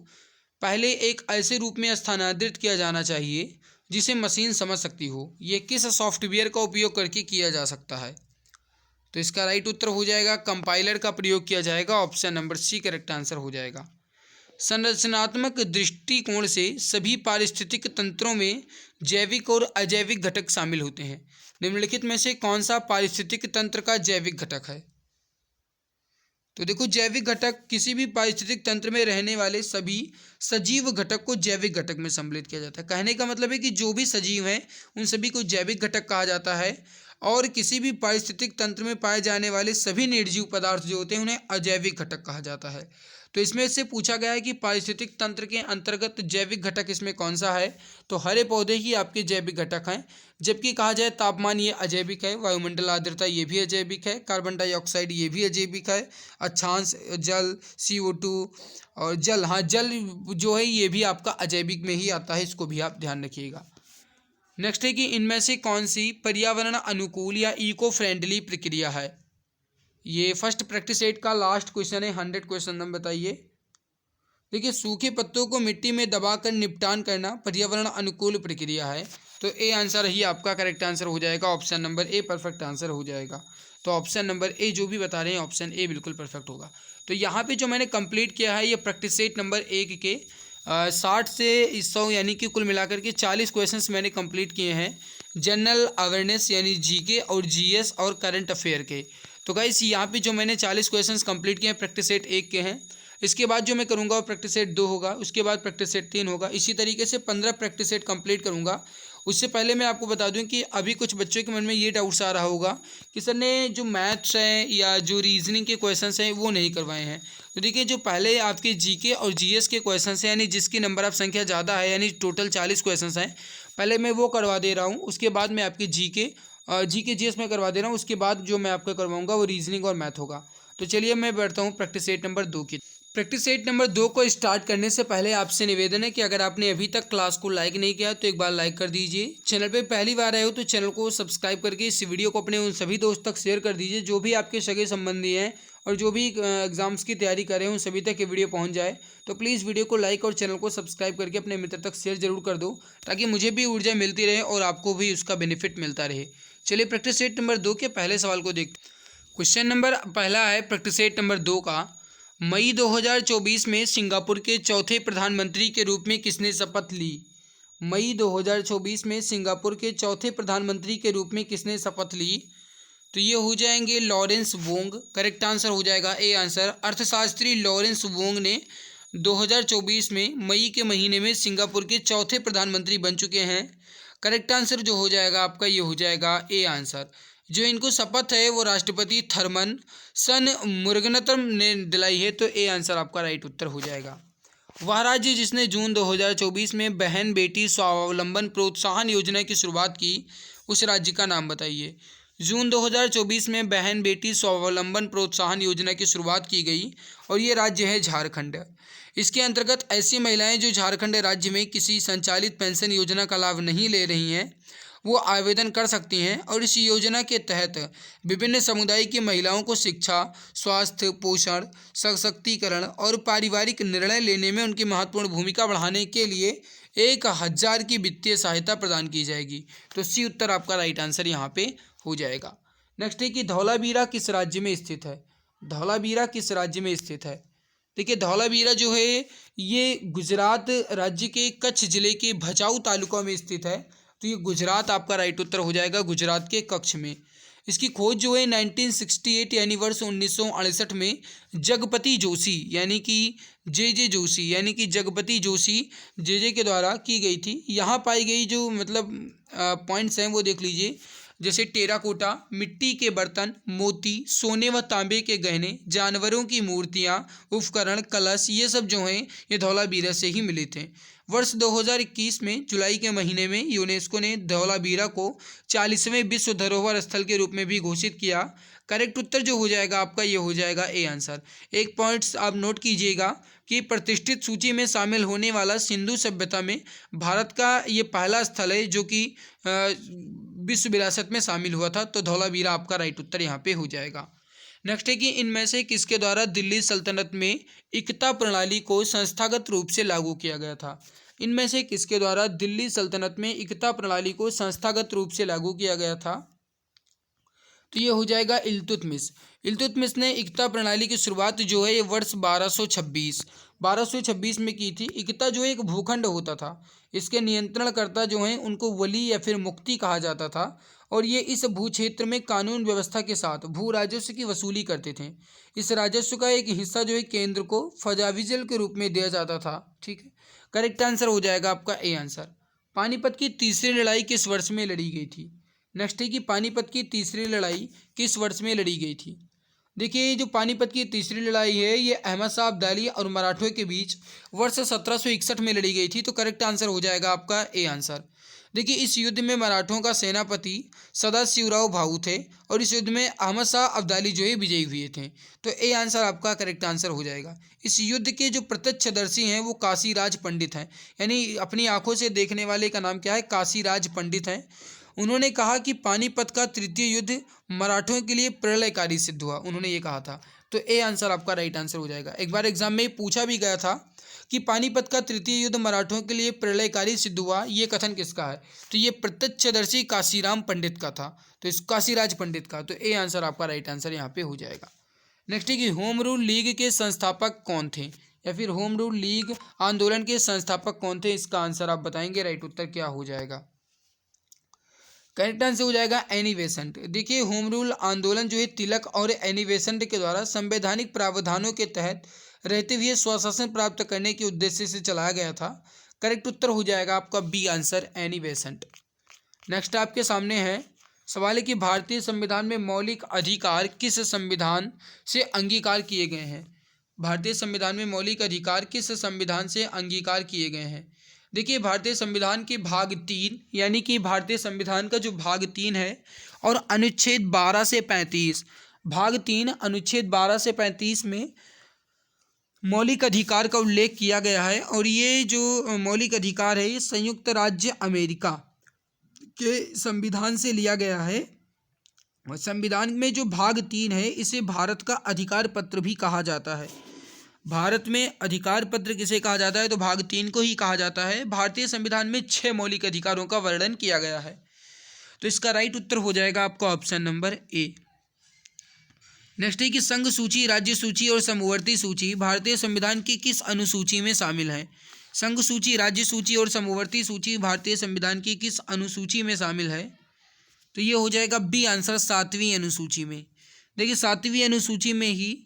पहले एक ऐसे रूप में स्थानांतरित किया जाना चाहिए जिसे मशीन समझ सकती हो। ये किस सॉफ्टवेयर का उपयोग करके किया जा सकता है। तो इसका राइट उत्तर हो जाएगा कंपाइलर का प्रयोग किया जाएगा। Option number C correct answer हो जाएगा। संरचनात्मक दृष्टिकोण से सभी पारिस्थितिक तंत्रों में जैविक और अजैविक घटक शामिल होते हैं। निम्नलिखित में से कौन सा पारिस्थितिक तंत्र का जैविक घटक है। तो देखो, जैविक घटक किसी भी पारिस्थितिक तंत्र में रहने वाले सभी सजीव घटक को जैविक घटक में सम्मिलित किया जाता है। कहने का मतलब है कि जो भी सजीव हैं उन सभी को जैविक घटक कहा जाता है। और किसी भी पारिस्थितिक तंत्र में पाए जाने वाले सभी निर्जीव पदार्थ जो होते हैं उन्हें अजैविक घटक कहा जाता है। तो इसमें से पूछा गया है कि पारिस्थितिक तंत्र के अंतर्गत जैविक घटक इसमें कौन सा है, तो हरे पौधे ही आपके जैविक घटक हैं। जबकि कहा जाए तापमान ये अजैविक है, वायुमंडल आर्द्रता ये भी अजैविक है, कार्बन डाइऑक्साइड ये भी अजैविक है, अक्षांश जल CO2 और जल, हाँ जल जो है ये भी आपका अजैविक में ही आता है, इसको भी आप ध्यान रखिएगा। नेक्स्ट है कि इनमें से कौन सी पर्यावरण अनुकूल या इको फ्रेंडली प्रक्रिया है। ये फर्स्ट प्रैक्टिस सेट का लास्ट क्वेश्चन है, 100 क्वेश्चन नंबर बताइए। देखिए, सूखे पत्तों को मिट्टी में दबाकर निपटान करना पर्यावरण अनुकूल प्रक्रिया है। तो ए आंसर ही आपका करेक्ट आंसर हो जाएगा, option number a perfect answer हो जाएगा। तो ऑप्शन नंबर ए जो भी बता रहे हैं ऑप्शन ए बिल्कुल परफेक्ट होगा। तो यहाँ पे जो मैंने कंप्लीट किया है ये प्रैक्टिस सेट नंबर 1 के 60 से 100 यानी कि कुल मिलाकर के 40 क्वेश्चंस मैंने कंप्लीट किए हैं जनरल अवेयरनेस यानी जीके और जीएस और करंट अफेयर के। तो गाइस यहाँ पे जो मैंने 40 क्वेश्चंस कंप्लीट किए हैं प्रैक्टिस सेट 1 के हैं। इसके बाद जो मैं करूँगा वो प्रैक्टिस सेट 2 होगा, उसके बाद प्रैक्टिस सेट 3 होगा, इसी तरीके से 15 प्रैक्टिस सेट कंप्लीट करूँगा। उससे पहले मैं आपको बता दूं कि अभी कुछ बच्चों के मन में ये डाउट्स आ रहा होगा कि सर ने जो मैथ्स हैं या जो रीजनिंग के क्वेश्चंस हैं वो नहीं करवाए हैं। तो देखिए, जो पहले आपके जीके और जीएस के क्वेश्चंस हैं यानी जिसकी नंबर ऑफ संख्या ज़्यादा है यानी टोटल 40 क्वेश्चंस हैं, पहले मैं वो करवा दे रहा हूँ। उसके बाद मैं आपके जीके जीएस में करवा दे रहा हूँ। उसके बाद जो मैं आपका करवाऊँगा वो रीजनिंग और मैथ होगा। तो चलिए मैं बैठता हूँ प्रैक्टिस सेट नंबर 2 की। प्रैक्टिस सेट नंबर 2 को स्टार्ट करने से पहले आपसे निवेदन है कि अगर आपने अभी तक क्लास को लाइक नहीं किया तो एक बार लाइक कर दीजिए। चैनल पे पहली बार आए हो तो चैनल को सब्सक्राइब करके इस वीडियो को अपने उन सभी दोस्त तक शेयर कर दीजिए जो भी आपके सगे संबंधी हैं और जो भी एग्जाम्स की तैयारी कर रहे हैं उन सभी तक ये वीडियो पहुँच जाए। तो प्लीज़ वीडियो को लाइक और चैनल को सब्सक्राइब करके अपने मित्र तक शेयर जरूर कर दो ताकि मुझे भी ऊर्जा मिलती रहे और आपको भी उसका बेनिफिट मिलता रहे। चलिए प्रैक्टिस सेट नंबर 2 के पहले सवाल को देखते। क्वेश्चन नंबर पहला है प्रैक्टिस सेट नंबर 2 का, मई 2024 में सिंगापुर के चौथे प्रधानमंत्री के रूप में किसने शपथ ली। मई 2024 में सिंगापुर के चौथे प्रधानमंत्री के रूप में किसने शपथ ली। तो ये हो जाएंगे लॉरेंस वोंग। करेक्ट आंसर हो जाएगा ए आंसर। अर्थशास्त्री लॉरेंस वोंग ने 2024 में मई के महीने में सिंगापुर के चौथे प्रधानमंत्री बन चुके हैं। करेक्ट आंसर जो हो जाएगा आपका ये हो जाएगा ए आंसर। जो इनको शपथ है वो राष्ट्रपति थर्मन शनमुगारत्नम ने दिलाई है। तो ए आंसर आपका राइट उत्तर हो जाएगा। वह राज्य जिसने जून 2024 में बहन बेटी स्वावलंबन प्रोत्साहन योजना की शुरुआत की, उस राज्य का नाम बताइए। जून 2024 में बहन बेटी स्वावलंबन प्रोत्साहन योजना की शुरुआत की गई और ये राज्य है झारखंड। इसके अंतर्गत ऐसी महिलाएं जो झारखंड राज्य में किसी संचालित पेंशन योजना का लाभ नहीं ले रही हैं वो आवेदन कर सकती हैं और इस योजना के तहत विभिन्न समुदाय की महिलाओं को शिक्षा, स्वास्थ्य, पोषण, सशक्तिकरण और पारिवारिक निर्णय लेने में उनकी महत्वपूर्ण भूमिका बढ़ाने के लिए 1000 की वित्तीय सहायता प्रदान की जाएगी। तो सी उत्तर आपका राइट आंसर यहाँ पे हो जाएगा। नेक्स्ट है कि धौलावीरा किस राज्य में स्थित है। धौलावीरा किस राज्य में स्थित है। देखिए, धौलावीरा जो है ये गुजरात राज्य के कच्छ जिले के भचाऊ तालुका में स्थित है। तो ये गुजरात आपका राइट उत्तर हो जाएगा, गुजरात के कच्छ में। इसकी खोज जो है 1968 यानी वर्ष 1968 में जगपति जोशी यानी कि जे जोशी यानी कि जगपति जोशी जे के द्वारा की गई थी। यहाँ पाई गई जो मतलब पॉइंट्स हैं वो देख लीजिए, जैसे टेराकोटा, मिट्टी के बर्तन, मोती, सोने व तांबे के गहने, जानवरों की मूर्तियाँ, उपकरण, कलश, ये सब जो हैं ये धौलावीरा से ही मिले थे। वर्ष 2021 में जुलाई के महीने में यूनेस्को ने धौलावीरा को 40वें विश्व धरोहर स्थल के रूप में भी घोषित किया। करेक्ट उत्तर जो हो जाएगा आपका ये हो जाएगा ए आंसर। एक पॉइंट्स आप नोट कीजिएगा कि प्रतिष्ठित सूची में शामिल होने वाला सिंधु सभ्यता में भारत का ये पहला स्थल है जो कि विश्व विरासत में शामिल हुआ था। तो धौलावीरा आपका राइट उत्तर यहाँ पे हो जाएगा। नेक्स्ट है कि इनमें से किसके द्वारा दिल्ली सल्तनत में इकता प्रणाली को संस्थागत रूप से लागू किया गया था। इनमें से किसके द्वारा दिल्ली सल्तनत में इकता प्रणाली को संस्थागत रूप से लागू किया गया था। तो ये हो जाएगा इल्तुतमिश। इल्तुतमिश ने इकता प्रणाली की शुरुआत जो है ये वर्ष 1226 में की थी। इकता जो एक भूखंड होता था, इसके नियंत्रणकर्ता जो हैं उनको वली या फिर मुक्ति कहा जाता था और ये इस भूक्षेत्र में कानून व्यवस्था के साथ भू राजस्व की वसूली करते थे। इस राजस्व का एक हिस्सा जो है केंद्र को फजाविजल के रूप में दिया जाता था। ठीक है, करेक्ट आंसर हो जाएगा आपका ए आंसर। पानीपत की तीसरी लड़ाई किस वर्ष में लड़ी गई थी। नेक्स्ट है कि पानीपत की तीसरी लड़ाई किस वर्ष में लड़ी गई थी। देखिए जो पानीपत की तीसरी लड़ाई है ये अहमद शाह अब्दाली और मराठों के बीच वर्ष 1761 में लड़ी गई थी। तो करेक्ट आंसर हो जाएगा आपका ए आंसर। देखिए इस युद्ध में मराठों का सेनापति सदाशिवराव भाऊ थे और इस युद्ध में अहमद शाह अब्दाली जो है विजयी हुए थे। तो ए आंसर आपका करेक्ट आंसर हो जाएगा। इस युद्ध के जो प्रत्यक्षदर्शी हैं वो काशीराज पंडित हैं, यानी अपनी आंखों से देखने वाले का नाम क्या है, काशीराज पंडित हैं। उन्होंने कहा कि पानीपत का तृतीय युद्ध मराठों के लिए प्रलयकारी सिद्ध हुआ, उन्होंने ये कहा था। तो ए आंसर आपका राइट आंसर हो जाएगा। एक बार एग्जाम में पूछा भी गया था कि पानीपत का तृतीय युद्ध मराठों के लिए प्रलयकारी सिद्ध हुआ, ये कथन किसका है, तो ये प्रत्यक्षदर्शी काशीराम पंडित का था, तो इस काशीराज पंडित का। तो ए आंसर आपका राइट आंसर यहाँ पे हो जाएगा। नेक्स्ट है कि होम रूल लीग के संस्थापक कौन थे, या फिर होम रूल लीग आंदोलन के संस्थापक कौन थे, इसका आंसर आप बताएंगे। राइट उत्तर क्या हो जाएगा, करेक्ट आंसर हो जाएगा एनी बेसेंट। देखिए होम रूल आंदोलन जो है तिलक और एनी बेसेंट के द्वारा संवैधानिक प्रावधानों के तहत रहते हुए स्वशासन प्राप्त करने के उद्देश्य से चलाया गया था। करेक्ट उत्तर हो जाएगा आपका B answer Annie Besant. Next आपके सामने है सवाल है कि भारतीय संविधान में मौलिक अधिकार किस संविधान से अंगीकार किए गए हैं। भारतीय संविधान में मौलिक अधिकार किस संविधान से अंगीकार किए गए हैं। देखिए भारतीय संविधान के भाग 3 यानी कि भारतीय संविधान का जो भाग 3 है और अनुच्छेद 12 से 35, भाग 3 अनुच्छेद 12 से 35 में मौलिक अधिकार का उल्लेख किया गया है। और ये जो मौलिक अधिकार है ये संयुक्त राज्य अमेरिका के संविधान से लिया गया है। और संविधान में जो भाग 3 है इसे भारत का अधिकार पत्र भी कहा जाता है। भारत में अधिकार पत्र किसे कहा जाता है, तो भाग 3 को ही कहा जाता है। भारतीय संविधान में 6 मौलिक अधिकारों का वर्णन किया गया है। तो इसका राइट उत्तर हो जाएगा आपका ऑप्शन नंबर ए। नेक्स्ट है कि संघ सूची, राज्य सूची और समवर्ती सूची भारतीय संविधान की किस अनुसूची में शामिल है। संघ सूची, राज्य सूची और समवर्ती सूची भारतीय संविधान की किस अनुसूची में शामिल है, तो ये हो जाएगा बी आंसर 7वीं अनुसूची में। देखिए 7वीं अनुसूची में ही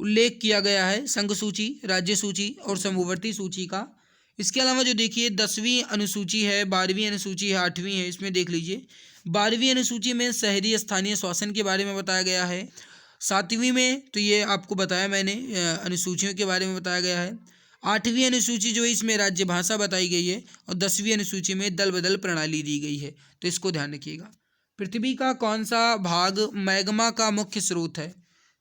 उल्लेख किया गया है संघ सूची, राज्य सूची और समवर्ती सूची का। इसके अलावा जो देखिए 10वीं अनुसूची है, 12वीं अनुसूची है, 8वीं है, इसमें देख लीजिए 12वीं अनुसूची में शहरी स्थानीय शासन के बारे में बताया गया है। 7वीं में तो ये आपको बताया मैंने अनुसूचियों के बारे में बताया गया है। 8वीं अनुसूची जो है इसमें राज्य भाषा बताई गई है और 10वीं अनुसूची में दल बदल प्रणाली दी गई है। तो इसको ध्यान रखिएगा। पृथ्वी का कौन सा भाग मैग्मा का मुख्य स्रोत है।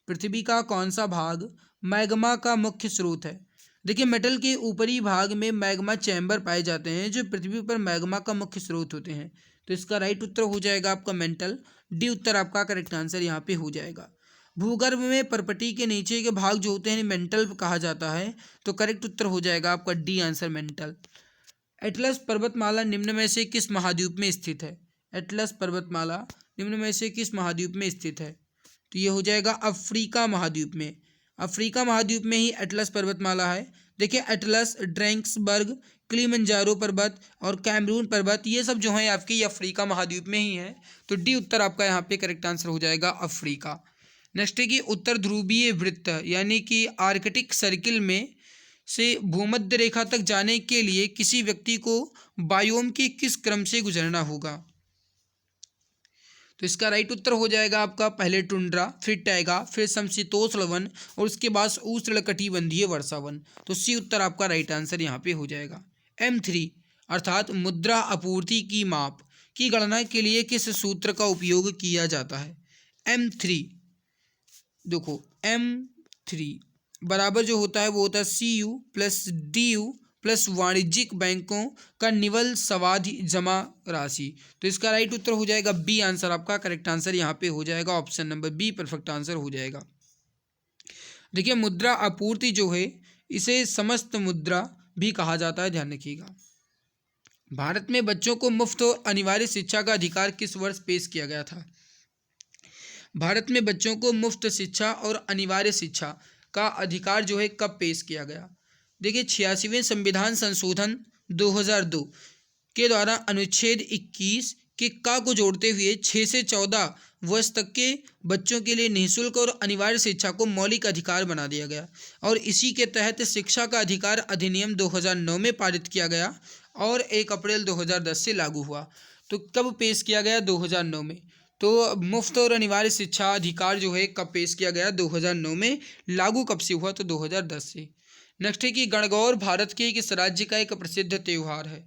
पृथ्वी का कौन सा भाग मैग्मा का मुख्य स्रोत है। देखिए मेटल के ऊपरी भाग में मैग्मा चैम्बर पाए जाते हैं जो पृथ्वी पर मैग्मा का मुख्य स्रोत होते हैं। तो इसका राइट उत्तर हो जाएगा आपका मेंटल, डी उत्तर आपका करेक्ट आंसर यहाँ पे हो जाएगा। भूगर्भ में परपटी के नीचे के भाग जो होते हैं मेंटल कहा जाता है। तो करेक्ट उत्तर हो जाएगा आपका डी आंसर मेंटल। एटलस पर्वतमाला निम्न में से किस महाद्वीप में स्थित है। एटलस पर्वतमाला निम्न में से किस महाद्वीप में स्थित है, तो ये हो जाएगा अफ्रीका महाद्वीप में। अफ्रीका महाद्वीप में ही एटलस पर्वतमाला है। देखिए एटलस, ड्रैंक्सबर्ग, किलिमंजारो पर्वत और कैमरून पर्वत ये सब जो हैं आपके ये अफ्रीका महाद्वीप में ही हैं। तो डी उत्तर आपका यहाँ पे करेक्ट आंसर हो जाएगा अफ्रीका। नेक्स्ट है कि उत्तर ध्रुवीय वृत्त यानी कि आर्कटिक सर्किल में से भूमध्य रेखा तक जाने के लिए किसी व्यक्ति को बायोम के किस क्रम से गुजरना होगा। तो इसका राइट उत्तर हो जाएगा आपका पहले टुंड्रा, फिर टैगा, फिर समशीतोष्ण वन और उसके बाद उष्णकटिबंधीय वर्षा वन। तो सी उत्तर आपका राइट आंसर यहाँ पे हो जाएगा। M3 अर्थात मुद्रा आपूर्ति की माप की गणना के लिए किस सूत्र का उपयोग किया जाता है। M3 देखो M3 बराबर जो होता है वो होता है CU प्लस DU प्लस वाणिज्यिक बैंकों का निवल सावधि जमा राशि। तो इसका राइट उत्तर हो जाएगा बी आंसर आपका करेक्ट आंसर यहाँ पे हो जाएगा option number be perfect answer हो जाएगा। देखिए मुद्रा आपूर्ति जो है इसे समस्त मुद्रा भी कहा जाता है, ध्यान रखिएगा। भारत में बच्चों को मुफ्त और अनिवार्य शिक्षा का अधिकार किस वर्ष पेश किया गया था। भारत में बच्चों को मुफ्त शिक्षा और अनिवार्य शिक्षा का अधिकार जो है कब पेश किया गया। देखिए 86वें संविधान संशोधन 2002 के द्वारा अनुच्छेद 21 के का को जोड़ते हुए 6 से 14 वर्ष तक के बच्चों के लिए निःशुल्क और अनिवार्य शिक्षा को मौलिक अधिकार बना दिया गया और इसी के तहत शिक्षा का अधिकार अधिनियम 2009 में पारित किया गया और 1 अप्रैल 2010 से लागू हुआ। तो कब पेश किया गया? 2009 में। तो मुफ्त और अनिवार्य शिक्षा अधिकार जो है कब पेश किया गया? 2009 में। लागू कब से हुआ? तो 2010 से। नेक्स्ट है कि गणगौर भारत के किस राज्य का एक प्रसिद्ध त्योहार है?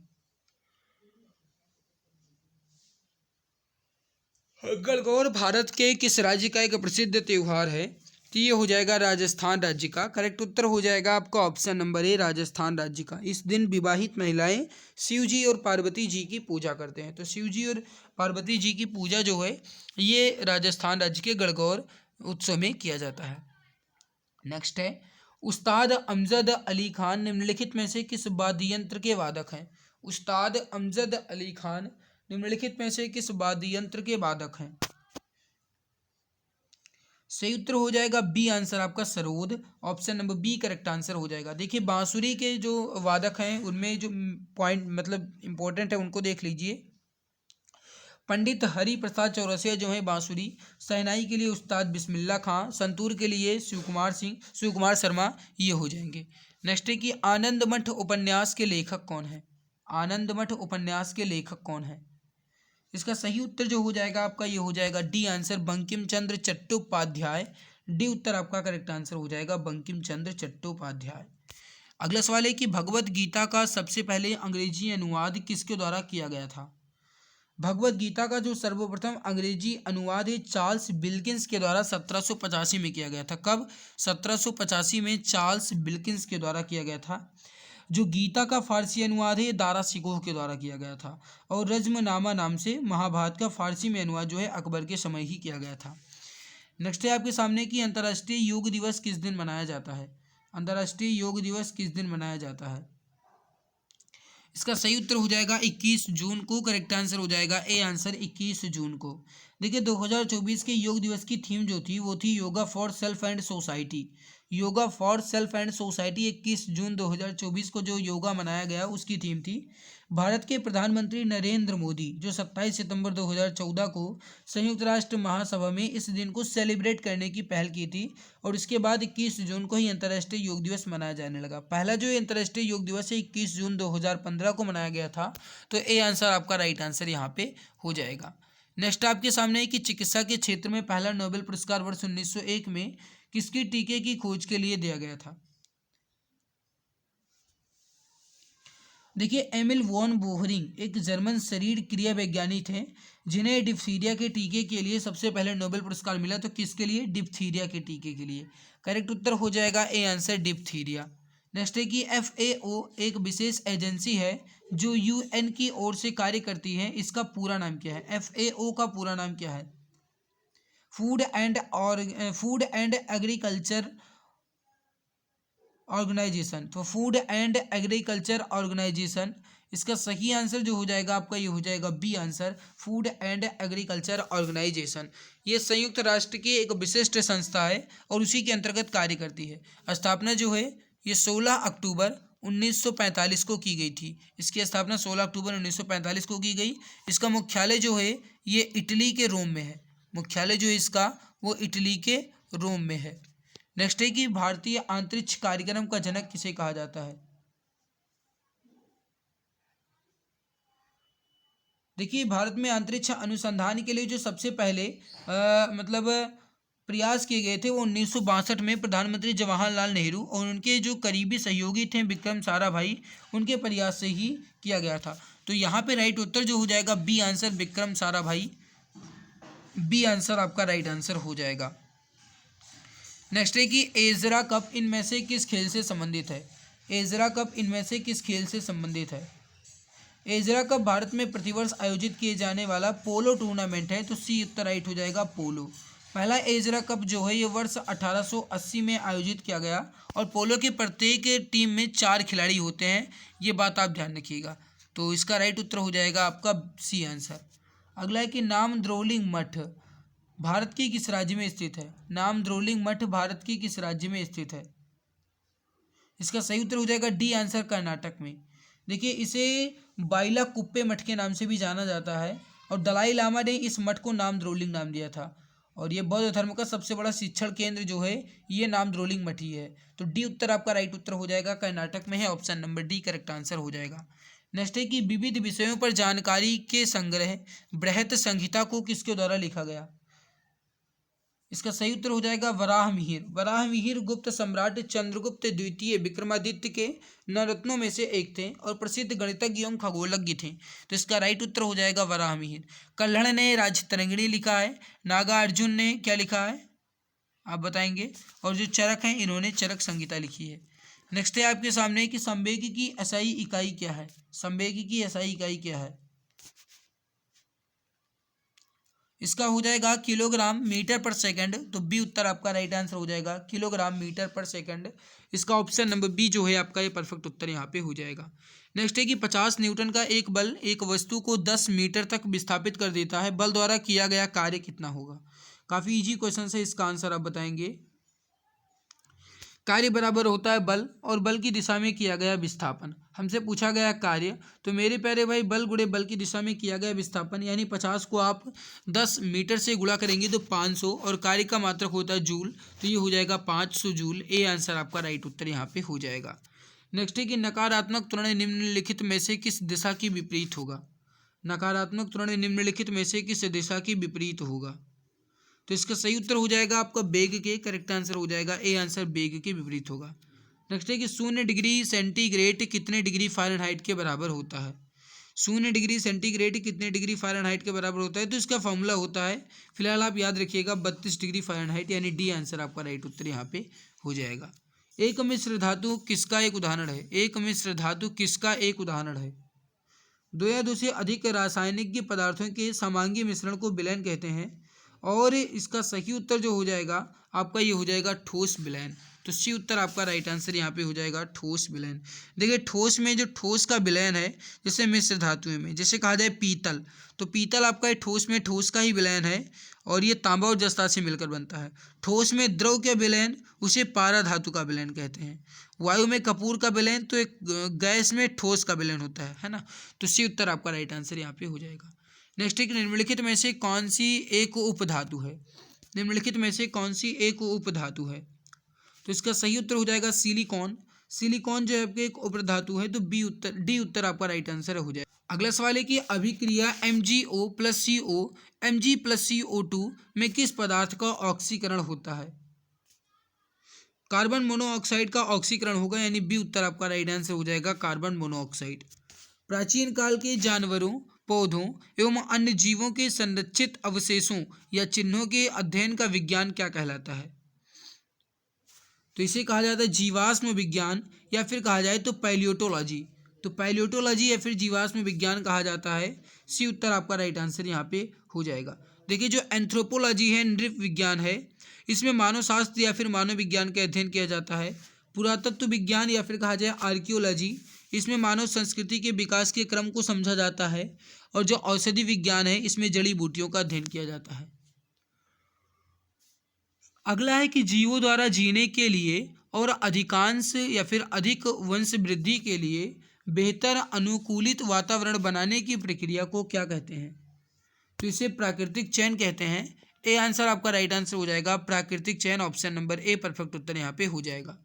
गणगौर भारत के किस राज्य का एक प्रसिद्ध त्योहार है? तो ये हो जाएगा राजस्थान राज्य का। करेक्ट उत्तर हो जाएगा आपका ऑप्शन नंबर ए, राजस्थान राज्य का। इस दिन विवाहित महिलाएं शिव जी और पार्वती जी की पूजा करते हैं। तो शिव जी और पार्वती जी की पूजा जो है ये राजस्थान राज्य के गणगौर उत्सव में किया जाता है। नेक्स्ट है, उस्ताद अमजद अली खान निम्नलिखित में से किस वाद्य यंत्र के वादक हैं? उस्ताद अमजद अली खान निम्नलिखित में से किस वाद्य यंत्र के वादक हैं? सही उत्तर हो जाएगा बी आंसर आपका sarod. Option number B correct answer हो जाएगा। देखिए बांसुरी के जो वादक हैं उनमें जो पॉइंट मतलब इंपॉर्टेंट है उनको देख लीजिए। पंडित हरि प्रसाद चौरसिया जो है बांसुरी, शहनाई के लिए उस्ताद बिस्मिल्लाह खां, संतूर के लिए शिव कुमार शर्मा, ये हो जाएंगे। नेक्स्ट है कि आनंद मठ उपन्यास के लेखक कौन है? आनंद मठ उपन्यास के लेखक कौन है? इसका सही उत्तर जो हो जाएगा आपका ये हो जाएगा D answer, Bankim Chandra Chattopadhyay. D उत्तर आपका करेक्ट आंसर हो जाएगा, बंकिम चंद्र चट्टोपाध्याय। अगला सवाल है कि भगवत गीता का सबसे पहले अंग्रेजी अनुवाद किसके द्वारा किया गया था? भगवत गीता का जो सर्वप्रथम अंग्रेजी अनुवाद है चार्ल्स विल्किंस के द्वारा 1785 में किया गया था। कब? 1785 में चार्ल्स विल्किंस के द्वारा किया गया था। जो गीता का फारसी अनुवाद है दारा शिकोह के द्वारा किया गया था। और रज्मनामा नाम से महाभारत का फारसी में अनुवाद जो है अकबर के समय ही किया गया था। नेक्स्ट है आपके सामने कि अंतर्राष्ट्रीय योग दिवस किस दिन मनाया जाता है? अंतर्राष्ट्रीय योग दिवस किस दिन मनाया जाता है? इसका सही उत्तर हो जाएगा 21 जून को। करेक्ट आंसर हो जाएगा ए आंसर, 21 जून को। देखिए 2024 के योग दिवस की थीम जो थी वो थी yoga for self and society. Yoga for self and society 21 जून 2024 को जो योगा मनाया गया उसकी थीम थी। भारत के प्रधानमंत्री नरेंद्र मोदी जो 27 सितंबर 2014 को संयुक्त राष्ट्र महासभा में इस दिन को सेलिब्रेट करने की पहल की थी और इसके बाद 21 जून को ही अंतर्राष्ट्रीय योग दिवस मनाया जाने लगा। पहला जो अंतर्राष्ट्रीय योग दिवस है 21 जून 2015 को मनाया गया था। तो ए आंसर आपका राइट आंसर यहाँ पे हो जाएगा। नेक्स्ट आपके सामने है कि चिकित्सा के क्षेत्र में पहला नोबेल पुरस्कार वर्ष 1901 में किसकी टीके की खोज के लिए दिया गया था? देखिए एमिल वॉन बोहरिंग एक जर्मन शरीर क्रिया वैज्ञानिक थे जिन्हें डिप्थीरिया के टीके के लिए सबसे पहले नोबेल पुरस्कार मिला। तो किसके लिए? डिप्थीरिया के टीके के लिए। करेक्ट उत्तर हो जाएगा ए आंसर, डिप्थीरिया। नेक्स्ट है कि FAO एक विशेष एजेंसी है जो UN की ओर से कार्य करती है, इसका पूरा नाम क्या है? FAO का पूरा नाम क्या है? Food and agriculture organisation. तो फूड एंड एग्रीकल्चर ऑर्गेनाइजेशन। इसका सही आंसर जो हो जाएगा आपका ये हो जाएगा B answer, food and agriculture organisation. ये संयुक्त राष्ट्र की एक विशिष्ट संस्था है और उसी के अंतर्गत कार्य करती है। स्थापना जो है ये 16 अक्टूबर 1945 को की गई थी। इसकी स्थापना 16 अक्टूबर 1945 को की गई। इसका मुख्यालय जो है ये इटली के रोम में है। मुख्यालय जो है इसका वो इटली के रोम में है। नेक्स्ट है कि भारतीय अंतरिक्ष कार्यक्रम का जनक किसे कहा जाता है? देखिए भारत में अंतरिक्ष अनुसंधान के लिए जो सबसे पहले मतलब प्रयास किए गए थे वो 1962 में प्रधानमंत्री जवाहरलाल नेहरू और उनके जो करीबी सहयोगी थे विक्रम साराभाई, उनके प्रयास से ही किया गया था। तो यहाँ पे राइट उत्तर जो हो जाएगा B answer, Vikram Sarabhai. B answer आपका राइट आंसर हो जाएगा। नेक्स्ट है कि एजरा कप इनमें से किस खेल से संबंधित है? एजरा कप इनमें से किस खेल से संबंधित है? एजरा कप भारत में प्रतिवर्ष आयोजित किए जाने वाला पोलो टूर्नामेंट है। तो सी उत्तर राइट हो जाएगा, पोलो। पहला एजरा कप जो है ये वर्ष 1880 में आयोजित किया गया और पोलो के प्रत्येक टीम में 4 खिलाड़ी होते हैं, ये बात आप ध्यान रखिएगा। तो इसका राइट उत्तर हो जाएगा आपका सी आंसर। अगला है कि नाम द्रोलिंग मठ भारत के किस राज्य में स्थित है? नाम द्रोलिंग मठ भारत के किस राज्य में स्थित है? इसका सही उत्तर हो जाएगा डी आंसर, कर्नाटक में। देखिए इसे बाइला कुप्पे मठ के नाम से भी जाना जाता है और दलाई लामा ने इस मठ को नाम द्रोलिंग नाम दिया था और ये बौद्ध धर्म का सबसे बड़ा शिक्षण केंद्र जो है ये नाम द्रोलिंग मठ ही है। तो डी उत्तर आपका राइट उत्तर हो जाएगा, कर्नाटक में है। Option number D correct answer हो जाएगा। नेक्स्ट है कि विविध विषयों पर जानकारी के संग्रह बृहत संहिता को किसके द्वारा लिखा गया? इसका सही उत्तर हो जाएगा वराहमिहिर। वराहमिहिर गुप्त सम्राट चंद्रगुप्त द्वितीय विक्रमादित्य के नवरत्नों में से एक थे और प्रसिद्ध गणितज्ञ एवं खगोलज्ञ थे। तो इसका राइट उत्तर हो जाएगा वराहमिहिर। कल्हड़ ने राजतरंगिणी लिखा है। नागार्जुन ने क्या लिखा है आप बताएंगे। और जो चरक हैं इन्होंने चरक संहिता लिखी है। नेक्स्ट है आपके सामने कि संवेग की एसआई इकाई क्या है? संवेग की एसआई इकाई क्या है? इसका हो जाएगा किलोग्राम मीटर पर सेकंड। तो बी उत्तर आपका राइट आंसर हो जाएगा किलोग्राम मीटर पर सेकंड। इसका ऑप्शन नंबर बी जो है आपका ये परफेक्ट उत्तर यहाँ पे हो जाएगा। नेक्स्ट है कि 50 न्यूटन का एक बल एक वस्तु को 10 मीटर तक विस्थापित कर देता है। बल द्वारा किया गया कार्य कितना होगा? काफ़ी इजी क्वेश्चन है, इसका आंसर आप बताएंगे। कार्य बराबर होता है बल और बल की दिशा में किया गया विस्थापन। हमसे पूछा गया कार्य, तो मेरे प्यारे भाई बल गुणे बल की दिशा में किया गया विस्थापन, यानी 50 को आप 10 मीटर से गुणा करेंगे तो 500 और कार्य का मात्रक होता है जूल, तो ये हो जाएगा 500 जूल। ए आंसर आपका राइट उत्तर यहाँ पे हो जाएगा। नेक्स्ट है कि नकारात्मक त्वरण निम्नलिखित में से किस दिशा की विपरीत होगा? नकारात्मक त्वरण निम्नलिखित में से किस दिशा की विपरीत होगा? तो इसका सही उत्तर हो जाएगा आपका वेग के। करेक्ट आंसर हो जाएगा ए आंसर वेग के विपरीत होगा। नेक्स्ट है कि 0 डिग्री सेंटीग्रेड कितने डिग्री फ़ारेनहाइट के बराबर होता है? 0 डिग्री सेंटीग्रेड कितने डिग्री फ़ारेनहाइट के बराबर होता है? तो इसका फॉर्मूला होता है, फिलहाल आप याद रखिएगा 32 डिग्री फ़ारेनहाइट, यानी डी आंसर आपका राइट उत्तर यहाँ पे हो जाएगा। एक मिश्र धातु किसका एक उदाहरण है? एक मिश्र धातु किसका एक उदाहरण है? दो या दो से अधिक रासायनिक पदार्थों के समांगी मिश्रण को विलयन कहते हैं और इसका सही उत्तर जो हो जाएगा आपका ये हो जाएगा ठोस विलयन। तो सी उत्तर आपका राइट आंसर यहाँ पे हो जाएगा ठोस विलयन। देखिए ठोस में जो ठोस का विलयन है, जैसे मिश्र धातुओं में जैसे कहा जाए पीतल, तो पीतल आपका ठोस में ठोस का ही विलयन है और ये तांबा और जस्ता से मिलकर बनता है। ठोस में द्रव के विलयन उसे पारा धातु का विलयन कहते हैं। वायु में कपूर का विलयन, तो एक गैस में ठोस का विलयन होता है ना। तो सी उत्तर आपका राइट आंसर यहाँ पे हो जाएगा। नेक्स्ट है कि निम्नलिखित में से कौन सी एक उपधातु है? निम्नलिखित में से कौन सी एक उपधातु है? तो इसका सही उत्तर हो जाएगा सिलिकॉन। सिलिकॉन जो है आपके एक उपधातु है, तो बी उत्तर डी उत्तर आपका राइट आंसर हो जाएगा। अगला सवाल है कि अभिक्रिया MgO + CO Mg + CO2 में किस पदार्थ का ऑक्सीकरण होता है? कार्बन मोनोऑक्साइड का ऑक्सीकरण होगा, यानी बी उत्तर आपका राइट आंसर हो जाएगा कार्बन मोनोऑक्साइड। प्राचीन काल के जानवरों, पौधों एवं अन्य जीवों के संरक्षित अवशेषों या चिन्हों के अध्ययन का विज्ञान क्या कहलाता है? तो इसे कहा जाता है जीवाश्म विज्ञान, या फिर कहा जाए तो पैलियोटोलॉजी। तो पैलियोटोलॉजी या फिर जीवाश्म विज्ञान कहा जाता है। सी उत्तर आपका राइट आंसर यहाँ पे हो जाएगा। देखिए जो एंथ्रोपोलॉजी है, नृप विज्ञान है, इसमें मानव शास्त्र या फिर मानव विज्ञान का अध्ययन किया जाता है। पुरातत्व विज्ञान या फिर कहा जाए आर्कियोलॉजी, इसमें मानव संस्कृति के विकास के क्रम को समझा जाता है। और जो औषधि विज्ञान है, इसमें जड़ी बूटियों का अध्ययन किया जाता है। अगला है कि जीवों द्वारा जीने के लिए और अधिकांश या फिर अधिक वंश वृद्धि के लिए बेहतर अनुकूलित वातावरण बनाने की प्रक्रिया को क्या कहते हैं? तो इसे प्राकृतिक चयन कहते हैं। ए आंसर आपका राइट आंसर हो जाएगा प्राकृतिक चयन। ऑप्शन नंबर ए परफेक्ट उत्तर यहाँ पे हो जाएगा।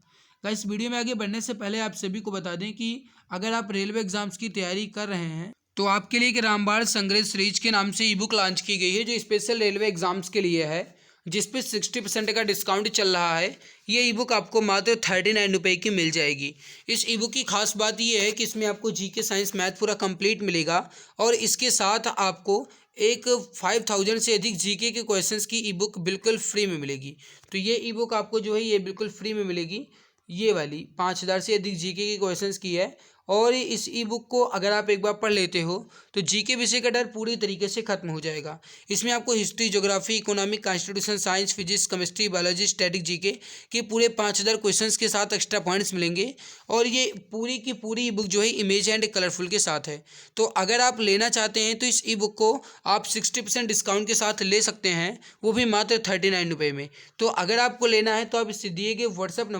इस वीडियो में आगे बढ़ने से पहले आप सभी को बता दें कि अगर आप रेलवे एग्जाम्स की तैयारी कर रहे हैं तो आपके लिए एक रामबाण संग्रह सीरीज के नाम से ई बुक लॉन्च की गई है, जो स्पेशल रेलवे एग्जाम्स के लिए है, जिस पे 60% का डिस्काउंट चल रहा है। ये ई बुक आपको मात्र 39 रुपये की मिल जाएगी। इस ई बुक की खास बात ये है कि इसमें आपको जीके, साइंस, मैथ पूरा कंप्लीट मिलेगा और इसके साथ आपको एक 5000 से अधिक जीके के क्वेश्चंस की ई बुक बिल्कुल फ्री में मिलेगी। तो ये ई बुक आपको जो है ये बिल्कुल फ्री में मिलेगी। ये वाली 5000 से अधिक जीके के क्वेश्चंस की है और इस ई बुक को अगर आप एक बार पढ़ लेते हो तो जीके विषय का डर पूरी तरीके से खत्म हो जाएगा। इसमें आपको history, geography, economic, constitution, science, physics, chemistry, biology, static GK के पूरे 5000 क्वेश्चंस के साथ एक्स्ट्रा पॉइंट्स मिलेंगे और ये पूरी की पूरी ई बुक जो है इमेज एंड कलरफुल के साथ है। तो अगर आप लेना चाहते हैं तो इस ई बुक को आप 60% डिस्काउंट के साथ ले सकते हैं, वो भी मात्र 39 रुपये में। तो अगर आपको लेना है तो आप इससे दिए गए व्हाट्सएप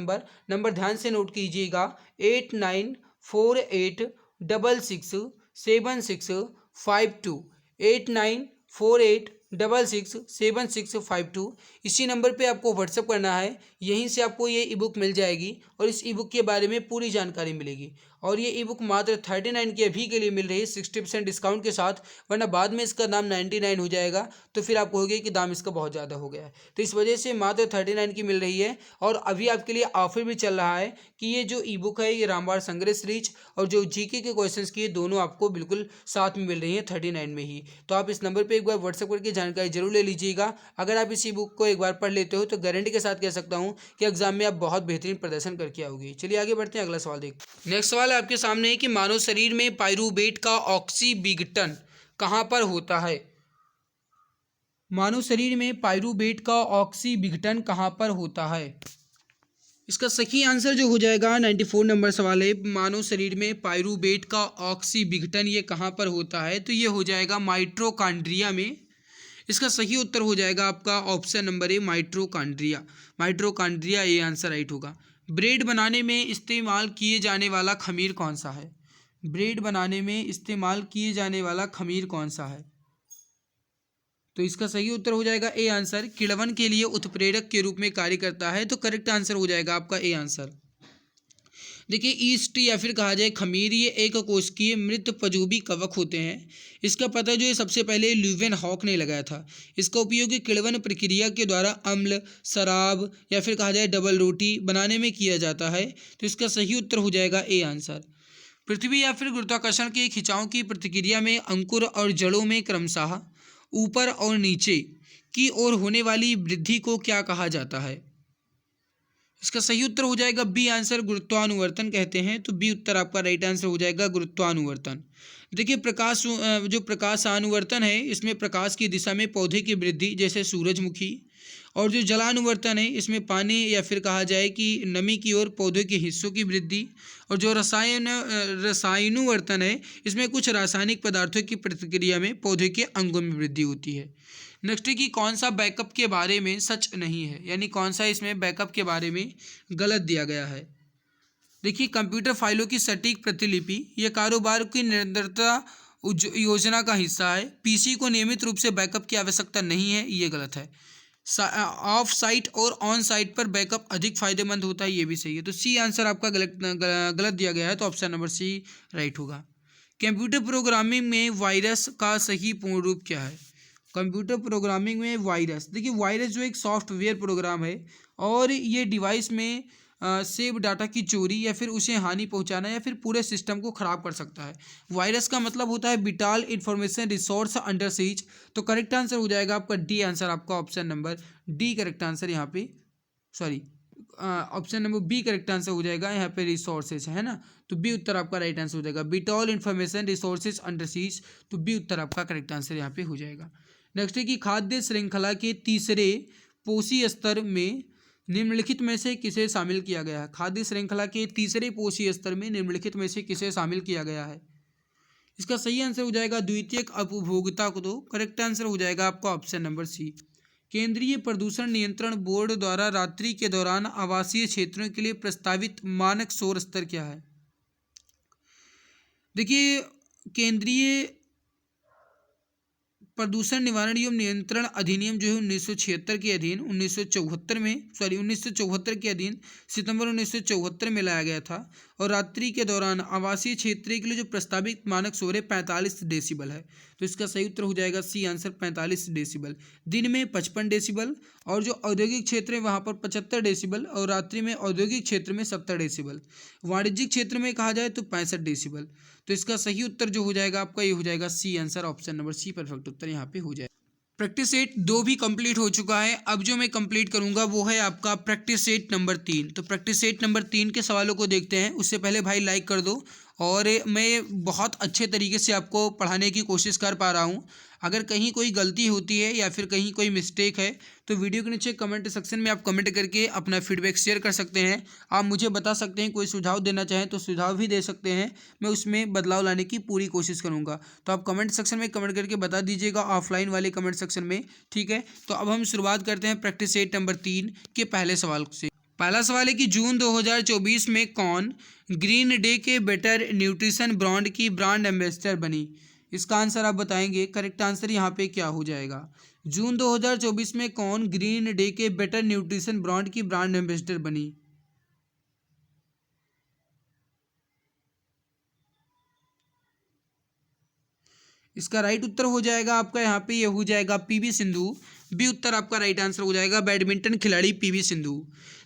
नंबर ध्यान से नोट कीजिएगा 8948667652 8948 667652। इसी नंबर पे आपको व्हाट्सअप करना है, यहीं से आपको ये ई बुक मिल जाएगी और इस ई बुक के बारे में पूरी जानकारी मिलेगी। और ये ई बुक मात्र 39 की अभी के लिए मिल रही है 60% डिस्काउंट के साथ, वरना बाद में इसका दाम 99 हो जाएगा तो फिर आप कहोगे कि दाम इसका बहुत ज़्यादा हो गया है। तो इस वजह से मात्र 39 की मिल रही है। और अभी आपके लिए ऑफर भी चल रहा है कि ये जो ई बुक है ये रामबाण संग्रह सीरीज और जो जीके के क्वेश्चंस की दोनों आपको बिल्कुल साथ में मिल रही है 39 में ही। तो आप इस नंबर पे एक बार व्हाट्सएप करके जानकारी जरूर ले लीजिएगा। अगर आप इस ई बुक को एक बार पढ़ लेते हो तो गारंटी के साथ कह सकता हूँ कि एग्जाम में आप बहुत बेहतरीन प्रदर्शन करके आओगे। चलिए आगे बढ़ते हैं, अगला सवाल देखते हैं। नेक्स्ट सवाल आपके सामने है कि मानव शरीर में पाइरूवेट का ऑक्सीविघटन कहाँ पर होता है। मानव शरीर में पाइरूवेट का ऑक्सीविघटन कहाँ पर होता है। इसका सही आंसर जो हो जाएगा 94 नंबर सवाल है, मानव शरीर में पाइरूवेट का ऑक्सीविघटन ये कहाँ पर होता है, तो ये हो जाएगा माइटोकॉन्ड्रिया में। इसका सही उत्तर हो जाएगा आपका option number A mitochondria. Mitochondria ये आंसर राइट होगा। ब्रेड बनाने में इस्तेमाल किए जाने वाला खमीर कौन सा है। ब्रेड बनाने में इस्तेमाल किए जाने वाला खमीर कौन सा है, तो इसका सही उत्तर हो जाएगा ए आंसर, किण्वन के लिए उत्प्रेरक के रूप में कार्य करता है। तो करेक्ट आंसर हो जाएगा आपका ए आंसर। देखिए ईस्ट या फिर कहा जाए खमीर, ये एक कोशिकीय मृत पजूबी कवक होते हैं। इसका पता जो है सबसे पहले ल्यूवेन हॉक ने लगाया था। इसका उपयोग किण्वन प्रक्रिया के द्वारा अम्ल, शराब या फिर कहा जाए डबल रोटी बनाने में किया जाता है। तो इसका सही उत्तर हो जाएगा ए आंसर। पृथ्वी या फिर गुरुत्वाकर्षण के खिंचाव की प्रतिक्रिया में अंकुर और जड़ों में क्रमशः ऊपर और नीचे की ओर होने वाली वृद्धि को क्या कहा जाता है। इसका सही उत्तर हो जाएगा बी आंसर, गुरुत्वानुवर्तन कहते हैं। तो बी उत्तर आपका राइट आंसर हो जाएगा, गुरुत्वानुवर्तन। देखिए प्रकाश जो प्रकाशानुवर्तन है इसमें प्रकाश की दिशा में पौधे की वृद्धि जैसे सूरजमुखी, और जो जलानुवर्तन है इसमें पानी या फिर कहा जाए कि नमी की ओर पौधे के हिस्सों की वृद्धि, और जो रसायनुवर्तन है इसमें कुछ रासायनिक पदार्थों की प्रतिक्रिया में पौधे के अंगों में वृद्धि होती है। नेक्स्ट है कि कौन सा बैकअप के बारे में सच नहीं है, यानी कौन सा इसमें बैकअप के बारे में गलत दिया गया है। देखिए कंप्यूटर फाइलों की सटीक प्रतिलिपि यह कारोबार की निरंतरता योजना का हिस्सा है। पीसी को नियमित रूप से बैकअप की आवश्यकता नहीं है, ये गलत है। ऑफ साइट और ऑन साइट पर बैकअप अधिक फायदेमंद होता है, ये भी सही है। तो सी आंसर आपका गलत दिया गया है, तो ऑप्शन नंबर सी राइट होगा। कंप्यूटर प्रोग्रामिंग में वायरस का सही पूर्ण रूप क्या है। कंप्यूटर प्रोग्रामिंग में वायरस, देखिए वायरस जो एक सॉफ्टवेयर प्रोग्राम है और ये डिवाइस में सेव डाटा की चोरी या फिर उसे हानि पहुंचाना या फिर पूरे सिस्टम को ख़राब कर सकता है। वायरस का मतलब होता है vital information resource under siege. तो करेक्ट आंसर हो जाएगा आपका डी आंसर, आपका option number D correct answer यहाँ पे, sorry option number B correct answer हो जाएगा यहाँ पे, रिसोर्सेज है ना। तो बी उत्तर आपका राइट आंसर हो जाएगा, vital information resources under siege. तो बी उत्तर आपका करेक्ट आंसर यहाँ पे हो जाएगा। नेक्स्ट है कि खाद्य श्रृंखला के तीसरे पोषी स्तर में निम्नलिखित में से किसे शामिल किया गया है। खाद्य श्रृंखला के तीसरे पोषी स्तर में निम्नलिखित में से किसे शामिल किया गया है। इसका सही आंसर हो जाएगा द्वितीयक उपभोक्ता को। तो करेक्ट आंसर हो जाएगा आपका ऑप्शन नंबर सी। केंद्रीय प्रदूषण नियंत्रण बोर्ड द्वारा रात्रि के दौरान आवासीय क्षेत्रों के लिए प्रस्तावित मानक शोर स्तर क्या है। देखिए केंद्रीय प्रदूषण निवारण एवं नियंत्रण अधिनियम जो है 1976 के अधीन 1974 के अधीन सितंबर 1974 में लाया गया था। और रात्रि के दौरान आवासीय क्षेत्र के लिए जो प्रस्तावित मानक शोर है 45 डेसिबल है। तो इसका सही उत्तर हो जाएगा सी आंसर, 45 डेसिबल। दिन में 55 डेसिबल, और जो औद्योगिक क्षेत्र है वहाँ पर 75 डेसिबल, और रात्रि में औद्योगिक क्षेत्र में 70 डेसिबल। वाणिज्यिक क्षेत्र में कहा जाए तो 65 डेसिबल। तो इसका सही उत्तर जो हो जाएगा आपका ये हो जाएगा C answer, option number C perfect उत्तर यहाँ पे हो जाएगा। प्रैक्टिस सेट 2 भी कंप्लीट हो चुका है। अब जो मैं कंप्लीट करूंगा वो है आपका प्रैक्टिस सेट नंबर 3। तो प्रैक्टिस सेट नंबर 3 के सवालों को देखते हैं। उससे पहले भाई लाइक कर दो, और मैं बहुत अच्छे तरीके से आपको पढ़ाने की कोशिश कर पा रहा हूँ। अगर कहीं कोई गलती होती है या फिर कहीं कोई मिस्टेक है तो वीडियो के नीचे कमेंट सेक्शन में आप कमेंट करके अपना फीडबैक शेयर कर सकते हैं। आप मुझे बता सकते हैं, कोई सुझाव देना चाहें तो सुझाव भी दे सकते हैं, मैं उसमें बदलाव लाने की पूरी कोशिश करूंगा। तो आप कमेंट सेक्शन में कमेंट करके बता दीजिएगा, ऑफलाइन वाले कमेंट सेक्शन में, ठीक है। तो अब हम शुरुआत करते हैं प्रैक्टिस सेट नंबर 3 के पहले सवाल से। पहला सवाल है कि जून 2024 में कौन ग्रीन डे के बेटर न्यूट्रिशन ब्रांड की ब्रांड एम्बेसडर बनी। इसका आंसर आप बताएंगे। करेक्ट आंसर यहाँ पे क्या हो जाएगा। जून 2024 में कौन ग्रीन डे के बेटर न्यूट्रिशन ब्रांड की ब्रांड एम्बेसडर बनी? इसका राइट उत्तर हो जाएगा आपका यहाँ पे, ये हो जाएगा पीवी सिंधु। बी उत्तर आपका राइट आंसर हो जाएगा, बैडमिंटन खिलाड़ी पीवी सिंधु।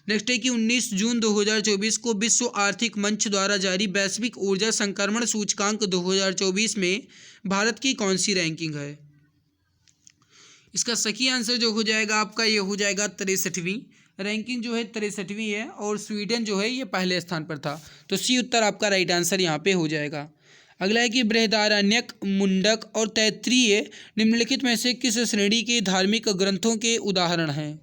नेक्स्ट है कि 19 जून 2024 को विश्व आर्थिक मंच द्वारा जारी वैश्विक ऊर्जा संक्रमण सूचकांक 2024 में भारत की कौन सी रैंकिंग है? इसका सही आंसर जो हो जाएगा आपका, ये हो जाएगा 63वीं। रैंकिंग जो है 63वीं है, और स्वीडन जो है ये पहले स्थान पर था। तो सी उत्तर आपका राइट आंसर यहाँ पे हो जाएगा। अगला है कि बृहदारण्यक, मुंडक और तैत्तिरीय निम्नलिखित में से किस श्रेणी के धार्मिक ग्रंथों के उदाहरण हैं?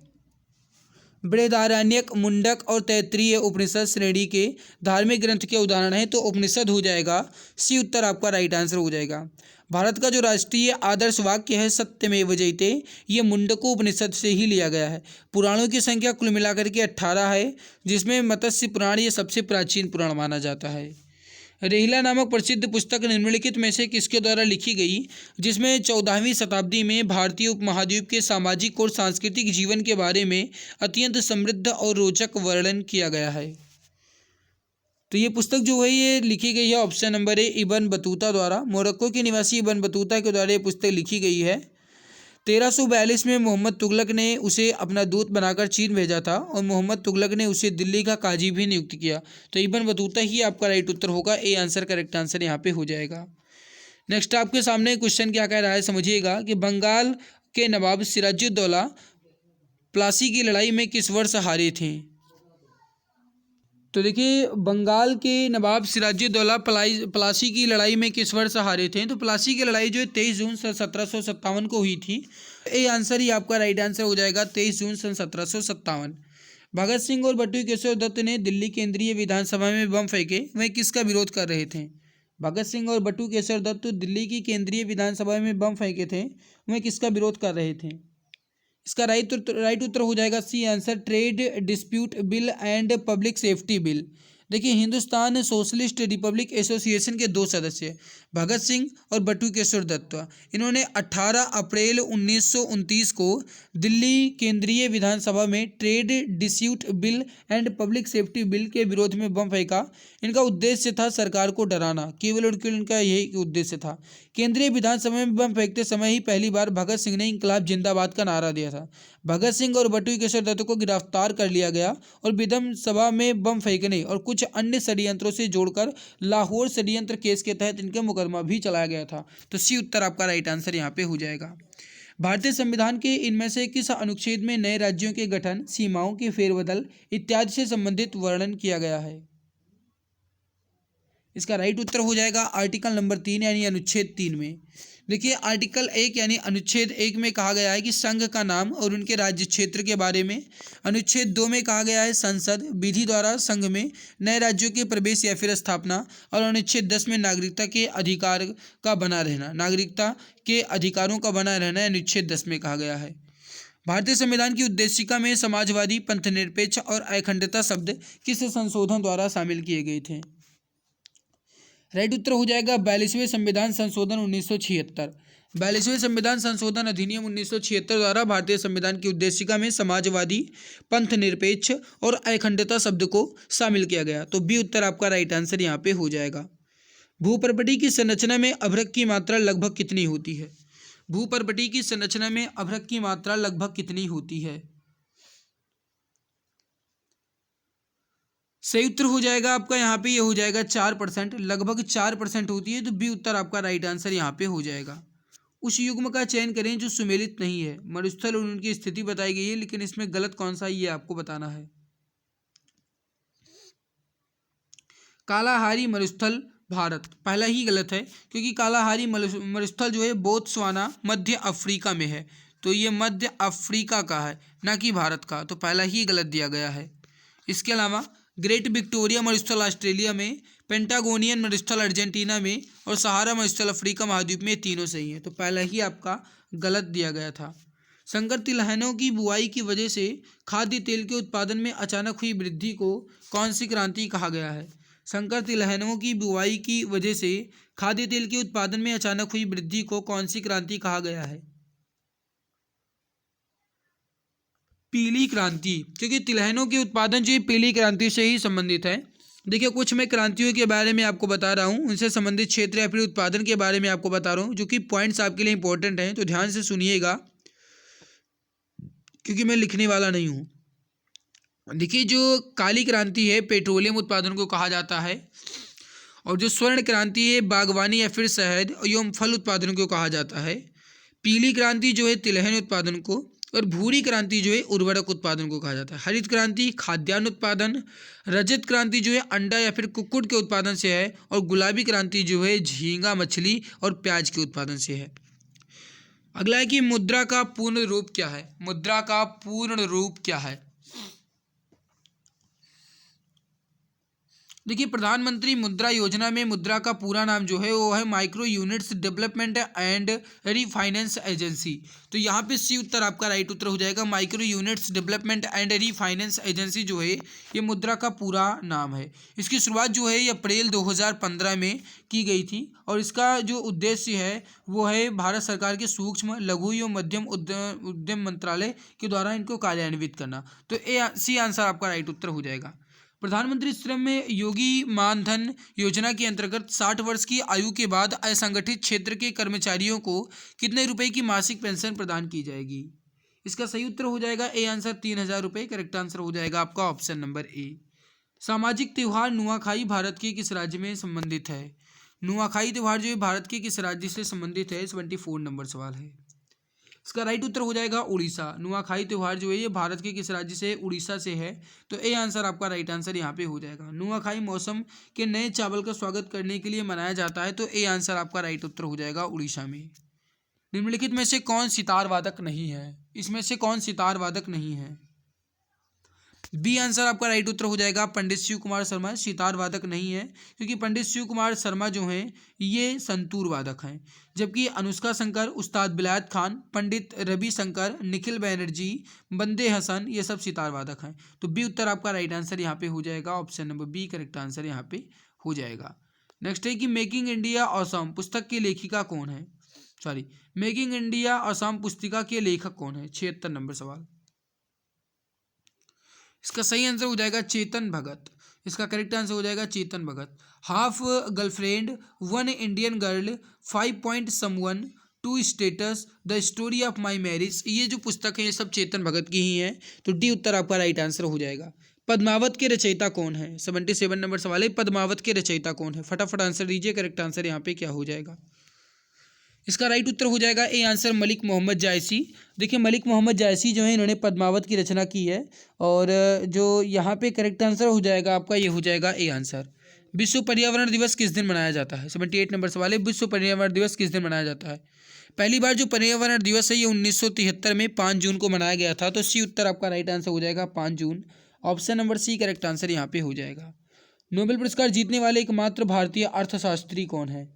बृहदारण्यक, मुंडक और तैत्तिरीय उपनिषद श्रेणी के धार्मिक ग्रंथ के उदाहरण हैं, तो उपनिषद हो जाएगा। सी उत्तर आपका राइट आंसर हो जाएगा। भारत का जो राष्ट्रीय आदर्श वाक्य है सत्यमेव जयते, ये मुंडको उपनिषद से ही लिया गया है। पुराणों की संख्या कुल मिलाकर के 18 है, जिसमें मत्स्य पुराण ये सबसे प्राचीन पुराण माना जाता है। रेहला नामक प्रसिद्ध पुस्तक निम्नलिखित में से किसके द्वारा लिखी गई, जिसमें 14वीं शताब्दी में भारतीय उपमहाद्वीप के सामाजिक और सांस्कृतिक जीवन के बारे में अत्यंत समृद्ध और रोचक वर्णन किया गया है? तो ये पुस्तक जो है ये लिखी गई है, option number A, Ibn Battuta द्वारा। मोरक्को के निवासी इब्न बतूता के द्वारा ये पुस्तक लिखी गई है। 1342 में मोहम्मद तुगलक ने उसे अपना दूत बनाकर चीन भेजा था, और मोहम्मद तुगलक ने उसे दिल्ली का काजी भी नियुक्त किया। तो इब्न बतूता ही आपका राइट उत्तर होगा, ए आंसर करेक्ट आंसर यहाँ पे हो जाएगा। नेक्स्ट आपके सामने क्वेश्चन क्या कह रहा है, समझिएगा कि बंगाल के नवाब सिराजुद्दौला प्लासी की लड़ाई में किस वर्ष हारे थे? तो देखिए, बंगाल के नवाब सिराजुद्दौला प्लासी की लड़ाई में किस वर्ष हारे थे? तो प्लासी की लड़ाई जो है 23 जून सन 1757 को हुई थी। ये आंसर ही आपका राइट आंसर हो जाएगा, 23 जून सन 1757। भगत सिंह और बटुकेश्वर केशव दत्त ने दिल्ली केंद्रीय विधानसभा में बम फेंके, वह किसका विरोध कर रहे थे? भगत सिंह और बटुकेश्वर केशव दत्त दिल्ली की केंद्रीय विधानसभा में बम फेंके थे, वह किसका विरोध कर रहे थे? इसका राइट उत्तर हो जाएगा C answer, trade dispute bill and public safety bill. देखिए, हिंदुस्तान सोशलिस्ट रिपब्लिक एसोसिएशन के 2 सदस्य भगत सिंह और बटुकेश्वर दत्त, इन्होंने 18 अप्रैल 1929 को दिल्ली केंद्रीय विधानसभा में trade dispute bill and public safety bill के विरोध में बम फेंका। इनका उद्देश्य था सरकार को डराना, केवल उनका यही उद्देश्य था। केंद्रीय विधानसभा में बम फेंकते समय ही पहली बार भगत सिंह ने इंकलाब जिंदाबाद का नारा दिया था। भगत सिंह और बटुकेश्वर दत्त को गिरफ्तार कर लिया गया और विधानसभा में बम फेंकने और कुछ अन्य षड्यंत्रों से जोड़कर लाहौर षड्यंत्र केस के तहत इनका मुकदमा भी चलाया गया था। तो सी उत्तर आपका राइट आंसर यहाँ पे हो जाएगा। भारतीय संविधान के इनमें से किस अनुच्छेद में नए राज्यों के गठन, सीमाओं के फेरबदल इत्यादि से संबंधित वर्णन किया गया है? इसका राइट उत्तर हो जाएगा आर्टिकल नंबर 3 यानी अनुच्छेद 3 में। देखिए, आर्टिकल 1 यानी अनुच्छेद 1 में कहा गया है कि संघ का नाम और उनके राज्य क्षेत्र के बारे में। अनुच्छेद 2 में कहा गया है संसद विधि द्वारा संघ में नए राज्यों के प्रवेश या फिर स्थापना। और अनुच्छेद 10 में नागरिकता के अधिकार का बना रहना, नागरिकता के अधिकारों का बना रहना अनुच्छेद 10 में कहा गया है। भारतीय संविधान की उद्देशिका में समाजवादी, पंथनिरपेक्ष और अखंडता शब्द किस संशोधन द्वारा शामिल किए गए थे? राइट उत्तर हो जाएगा 42वें संविधान संशोधन 1976। 42वें संविधान संशोधन अधिनियम 1976 द्वारा भारतीय संविधान की उद्देशिका में समाजवादी, पंथनिरपेक्ष और अखंडता शब्द को शामिल किया गया। तो बी उत्तर आपका राइट आंसर यहाँ पे हो जाएगा। भूप्रपटी की संरचना में अभ्रक की मात्रा लगभग कितनी होती है? भूप्रपटी की संरचना में अभ्रक की मात्रा लगभग कितनी होती है? सही उत्तर हो जाएगा आपका यहाँ पे, ये हो जाएगा 4%, लगभग 4% होती है। तो बी उत्तर आपका राइट आंसर यहाँ पे हो जाएगा। उस युग्म का चयन करें जो सुमेलित नहीं है। मरुस्थल और उनकी स्थिति बताई गई है, लेकिन इसमें गलत कौन सा है ये आपको बताना है। कालाहारी मरुस्थल भारत, पहला ही गलत है, क्योंकि कालाहारी मरुस्थल जो है बोत्सवाना मध्य अफ्रीका में है। तो ये मध्य अफ्रीका का है, ना कि भारत का। तो पहला ही गलत दिया गया है। इसके अलावा ग्रेट विक्टोरिया मरुस्थल ऑस्ट्रेलिया में, पेंटागोनियन मरुस्थल अर्जेंटीना में और सहारा मरुस्थल अफ्रीका महाद्वीप में, तीनों सही है। तो पहला ही आपका गलत दिया गया था। संकर तिलहनों की बुआई की वजह से खाद्य तेल के उत्पादन में अचानक हुई वृद्धि को कौन सी क्रांति कहा गया है? संकर तिलहनों की बुआई की वजह से खाद्य तेल के उत्पादन में अचानक हुई वृद्धि को कौन सी क्रांति कहा गया है? पीली क्रांति, क्योंकि तिलहनों के उत्पादन जो पीली क्रांति से ही संबंधित है। देखिए कुछ मैं क्रांतियों के बारे में आपको बता रहा हूँ, उनसे संबंधित क्षेत्र या फिर उत्पादन के बारे में आपको बता रहा हूँ, जो कि पॉइंट्स आपके लिए इंपॉर्टेंट हैं, तो ध्यान से सुनिएगा क्योंकि मैं लिखने वाला नहीं हूँ। देखिए जो काली क्रांति है पेट्रोलियम उत्पादन को कहा जाता है, और जो स्वर्ण क्रांति है बागवानी या फिर शहद एवं फल उत्पादन को कहा जाता है। पीली क्रांति जो है तिलहन उत्पादन को, और भूरी क्रांति जो है उर्वरक उत्पादन को कहा जाता है। हरित क्रांति खाद्यान्न उत्पादन, रजत क्रांति जो है अंडा या फिर कुक्कुट के उत्पादन से है, और गुलाबी क्रांति जो है झींगा मछली और प्याज के उत्पादन से है। अगला है कि मुद्रा का पूर्ण रूप क्या है। मुद्रा का पूर्ण रूप क्या है? देखिए प्रधानमंत्री मुद्रा योजना में मुद्रा का पूरा नाम जो है वो है micro units development and refinance agency. तो यहाँ पे सी उत्तर आपका राइट उत्तर हो जाएगा। Micro units development and refinance agency जो है ये मुद्रा का पूरा नाम है। इसकी शुरुआत जो है ये अप्रैल 2015 में की गई थी, और इसका जो उद्देश्य है वो है भारत सरकार के सूक्ष्म लघु एवं मध्यम उद्यम मंत्रालय के द्वारा इनको कार्यान्वित करना। तो सी आंसर आपका राइट उत्तर हो जाएगा। प्रधानमंत्री श्रम योगी मानधन योजना के अंतर्गत 60 वर्ष की आयु के बाद असंगठित क्षेत्र के कर्मचारियों को कितने रुपए की मासिक पेंशन प्रदान की जाएगी? इसका सही उत्तर हो जाएगा ए आंसर 3000 रुपये। करेक्ट आंसर हो जाएगा आपका ऑप्शन नंबर ए। सामाजिक त्यौहार नुआखाई भारत के किस राज्य में संबंधित है? नुआखाई त्यौहार जो है भारत के किस राज्य से संबंधित है? 74 नंबर सवाल है। इसका राइट उत्तर हो जाएगा उड़ीसा। नुआखाई त्यौहार जो है ये भारत के किस राज्य से? उड़ीसा से है। तो ए आंसर आपका राइट आंसर यहाँ पे हो जाएगा। नुआखाई मौसम के नए चावल का स्वागत करने के लिए मनाया जाता है। तो ए आंसर आपका राइट उत्तर हो जाएगा उड़ीसा में। निम्नलिखित में से कौन सितार वादक नहीं है? इसमें से कौन सितार वादक नहीं है? बी आंसर आपका राइट उत्तर हो जाएगा। पंडित शिव कुमार शर्मा सितार वादक नहीं है, क्योंकि पंडित शिव कुमार शर्मा जो हैं ये संतूर वादक हैं। जबकि अनुष्का शंकर, उस्ताद बिलायत खान, पंडित रवि शंकर, निखिल बैनर्जी, बंदे हसन ये सब सितार वादक हैं। तो बी उत्तर आपका राइट आंसर यहाँ पे हो जाएगा। Option number B correct answer यहाँ पे हो जाएगा। नेक्स्ट है कि मेकिंग इंडिया असम पुस्तक की लेखिका कौन है? मेकिंग इंडिया असम पुस्तिका के लेखक कौन है? 76 नंबर सवाल। इसका सही आंसर हो जाएगा चेतन भगत। इसका करेक्ट आंसर हो जाएगा Chetan Bhagat. Half girlfriend, one Indian girl, 5 point someone, two states, the story of my marriage, ये जो पुस्तक है ये सब चेतन भगत की ही है। तो डी उत्तर आपका राइट आंसर हो जाएगा। पद्मावत के रचयिता कौन है? 77 नंबर सवाल है। पद्मावत के रचयिता कौन है? फटाफट आंसर दीजिए। करेक्ट आंसर यहाँ पे क्या हो जाएगा? इसका राइट उत्तर हो जाएगा ए आंसर मलिक मोहम्मद जायसी। देखिए मलिक मोहम्मद जायसी जो है इन्होंने पद्मावत की रचना की है, और जो यहाँ पे करेक्ट आंसर हो जाएगा आपका ये हो जाएगा ए आंसर। विश्व पर्यावरण दिवस किस दिन मनाया जाता है? 78 नंबर सवाल है। विश्व पर्यावरण दिवस किस दिन मनाया जाता है? पहली बार जो पर्यावरण दिवस है ये 1973 में 5 जून को मनाया गया था। तो सी उत्तर आपका राइट आंसर हो जाएगा 5 जून। Option number C correct answer यहाँ पे हो जाएगा। नोबेल पुरस्कार जीतने वाले एकमात्र भारतीय अर्थशास्त्री कौन है?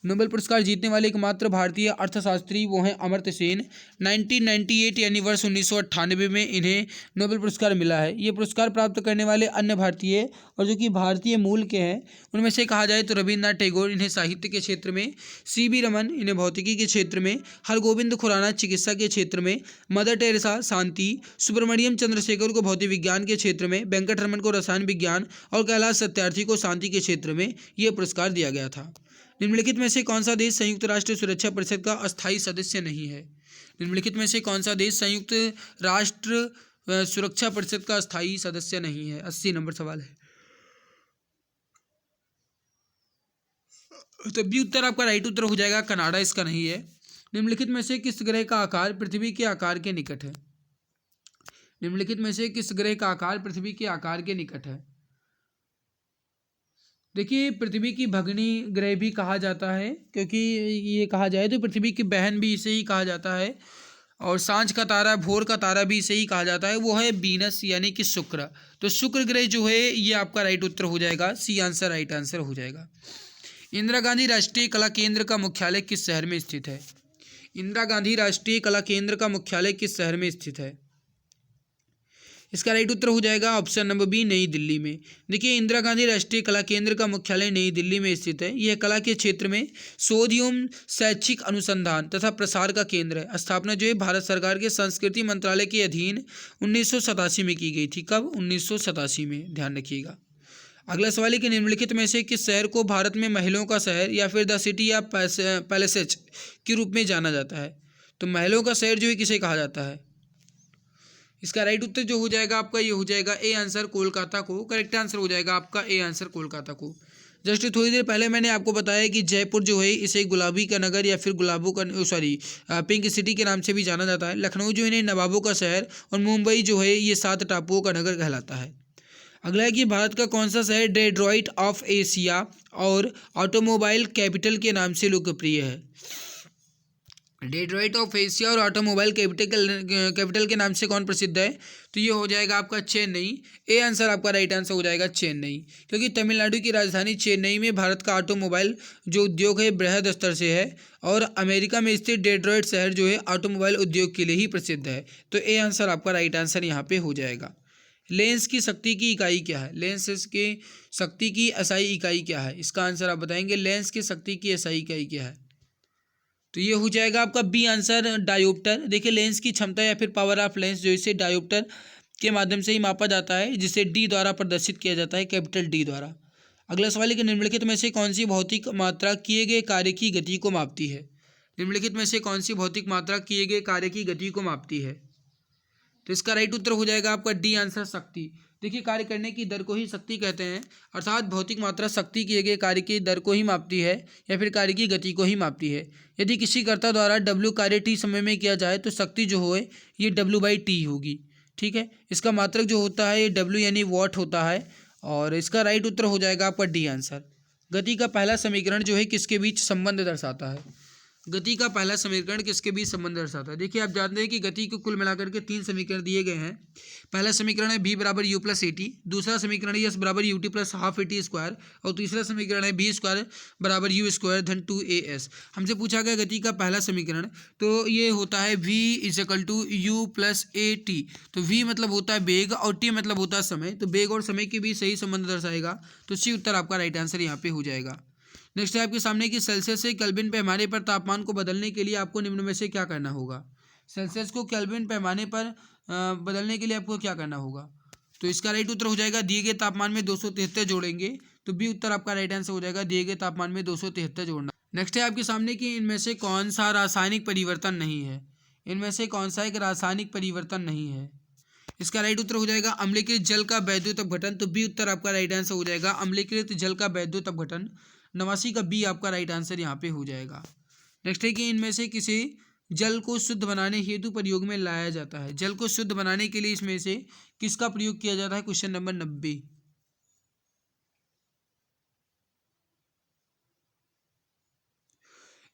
नोबेल पुरस्कार जीतने वाले एकमात्र भारतीय अर्थशास्त्री वो हैं अमर्त्य सेन। 1998 यानी वर्ष 1998 में इन्हें नोबेल पुरस्कार मिला है। ये पुरस्कार प्राप्त करने वाले अन्य भारतीय और जो कि भारतीय मूल के हैं उनमें से कहा जाए तो रविन्द्रनाथ टैगोर इन्हें साहित्य के क्षेत्र में, सी.वी. रमन इन्हें भौतिकी के क्षेत्र में, हरगोविंद खुराना चिकित्सा के क्षेत्र में, मदर टेरेसा शांति, सुब्रमण्यम चंद्रशेखर को भौतिक विज्ञान के क्षेत्र में, वेंकटरमन को रसायन विज्ञान और कैलाश सत्यार्थी को शांति के क्षेत्र में ये पुरस्कार दिया गया था। निम्नलिखित में से कौन सा देश संयुक्त राष्ट्र सुरक्षा परिषद का अस्थायी सदस्य नहीं है? निम्नलिखित में से कौन सा देश संयुक्त राष्ट्र सुरक्षा परिषद का अस्थायी सदस्य नहीं है? 80 नंबर सवाल है। तो बी उत्तर आपका राइट उत्तर हो जाएगा। कनाडा इसका नहीं है। निम्नलिखित में से किस ग्रह का आकार पृथ्वी के आकार के निकट है? निम्नलिखित में से किस ग्रह का आकार पृथ्वी के आकार के निकट है? देखिए पृथ्वी की भगनी ग्रह भी कहा जाता है, क्योंकि ये कहा जाए तो पृथ्वी की बहन भी इसे ही कहा जाता है, और सांझ का तारा भोर का तारा भी इसे ही कहा जाता है, वो है वीनस यानी कि शुक्र। तो शुक्र ग्रह जो है ये आपका राइट उत्तर हो जाएगा। सी आंसर राइट आंसर हो जाएगा। इंदिरा गांधी राष्ट्रीय कला केंद्र का मुख्यालय किस शहर में स्थित है? इंदिरा गांधी राष्ट्रीय कला केंद्र का मुख्यालय किस शहर में स्थित है? इसका राइट उत्तर हो जाएगा ऑप्शन नंबर बी, नई दिल्ली में। देखिए, इंदिरा गांधी राष्ट्रीय कला केंद्र का मुख्यालय नई दिल्ली में स्थित है। यह कला के क्षेत्र में शोध एवं शैक्षिक अनुसंधान तथा प्रसार का केंद्र है। स्थापना जो है भारत सरकार के संस्कृति मंत्रालय के अधीन 1987 में की गई थी। कब? 1987 में, ध्यान रखिएगा। अगला सवाल है कि निम्नलिखित में से किस शहर को भारत में महलों का शहर या फिर द सिटी ऑफ पैलेसेज के रूप में जाना जाता है? तो महलों का शहर जो है किसे कहा जाता है? इसका राइट उत्तर जो हो जाएगा आपका, ये हो जाएगा ए आंसर, कोलकाता को। करेक्ट आंसर हो जाएगा आपका ए आंसर, कोलकाता को। जस्ट थोड़ी देर पहले मैंने आपको बताया कि जयपुर जो है इसे गुलाबी का नगर या फिर गुलाबों का पिंक सिटी के नाम से भी जाना जाता है। लखनऊ जो है नवाबों का शहर और मुंबई जो है ये 7 टापुओं का नगर कहलाता है। अगला है कि भारत का कौन सा शहर डेट्रॉइट ऑफ एशिया और ऑटोमोबाइल कैपिटल के नाम से लोकप्रिय है? डेट्रॉइट ऑफ एशिया और ऑटोमोबाइल कैपिटल के नाम से कौन प्रसिद्ध है? तो ये हो जाएगा आपका चेन्नई। ए आंसर आपका राइट आंसर हो जाएगा चेन्नई, क्योंकि तमिलनाडु की राजधानी चेन्नई में भारत का ऑटोमोबाइल जो उद्योग है बृहद स्तर से है, और अमेरिका में स्थित डेट्रॉइट शहर जो है ऑटोमोबाइल उद्योग के लिए ही प्रसिद्ध है। तो ए आंसर आपका राइट आंसर यहाँ पे हो जाएगा। लेंस की शक्ति की इकाई क्या है? लेंस की शक्ति की एसआई इकाई क्या है? इसका आंसर आप बताएंगे। लेंस की शक्ति की एसआई इकाई क्या है? तो ये हो जाएगा आपका बी आंसर, डायोप्टर। देखिए, लेंस की क्षमता या फिर पावर ऑफ लेंस जो इसे डायोप्टर के माध्यम से ही मापा जाता है, जिसे डी द्वारा प्रदर्शित किया जाता है, कैपिटल डी द्वारा। अगला सवाल है कि निम्नलिखित में से कौन सी भौतिक मात्रा किए गए कार्य की गति को मापती है? निम्नलिखित में से कौन सी भौतिक मात्रा किए गए कार्य की गति को मापती है? तो इसका राइट उत्तर हो जाएगा आपका डी आंसर, शक्ति। देखिए, कार्य करने की दर को ही शक्ति कहते हैं, अर्थात भौतिक मात्रा शक्ति किए गए कार्य की दर को ही मापती है या फिर कार्य की गति को ही मापती है। यदि किसी कर्ता द्वारा डब्ल्यू कार्य टी समय में किया जाए तो शक्ति जो हो ये W/T होगी। ठीक है, इसका मात्रक जो होता है ये W यानी वॉट होता है, और इसका राइट उत्तर हो जाएगा आपका डी आंसर। गति का पहला समीकरण जो है किसके बीच संबंध दर्शाता है? गति का पहला समीकरण किसके बीच संबंध दर्शाता है? देखिए, आप जानते हैं कि गति को कुल मिलाकर के 3 समीकरण दिए गए हैं। पहला समीकरण है v बराबर u प्लस ए टी, दूसरा समीकरण है s बराबर U T plus half A T square, और तीसरा समीकरण है v स्क्वायर बराबर यू स्क्वायर धन 2as। हमसे पूछा गया गति का पहला समीकरण, तो ये होता है v is equal to u plus a t. तो v मतलब होता है वेग और t मतलब होता है समय, तो वेग और समय के बीच सही संबंध दर्शाएगा। तो सी उत्तर आपका राइट आंसर यहाँ पे हो जाएगा। नेक्स्ट है आपके सामने कि सेल्सियस से केल्विन पैमाने पर तापमान को बदलने के लिए आपको निम्न में से क्या करना होगा? सेल्सियस को केल्विन पैमाने पर बदलने के लिए आपको क्या करना होगा? तो इसका राइट उत्तर हो जाएगा दिए गए तापमान में 273 जोड़ेंगे। तो बी उत्तर आपका राइट आंसर हो जाएगा, दिए गए तापमान में 273 जोड़ना। नेक्स्ट है आपके सामने कि इनमें से कौन सा रासायनिक परिवर्तन नहीं है? इनमें से कौन सा एक रासायनिक परिवर्तन नहीं है? इसका राइट उत्तर हो जाएगा अम्लीकृत जल का वैद्युत अपघटन। तो बी उत्तर आपका राइट आंसर हो जाएगा, अम्लीकृत जल का वैद्युत अपघटन। 89 का बी आपका राइट आंसर यहाँ पे हो जाएगा। नेक्स्ट है कि इनमें से किसी जल को शुद्ध बनाने हेतु प्रयोग में लाया जाता है? जल को शुद्ध बनाने के लिए इसमें से किसका प्रयोग किया जाता है? Question number 90।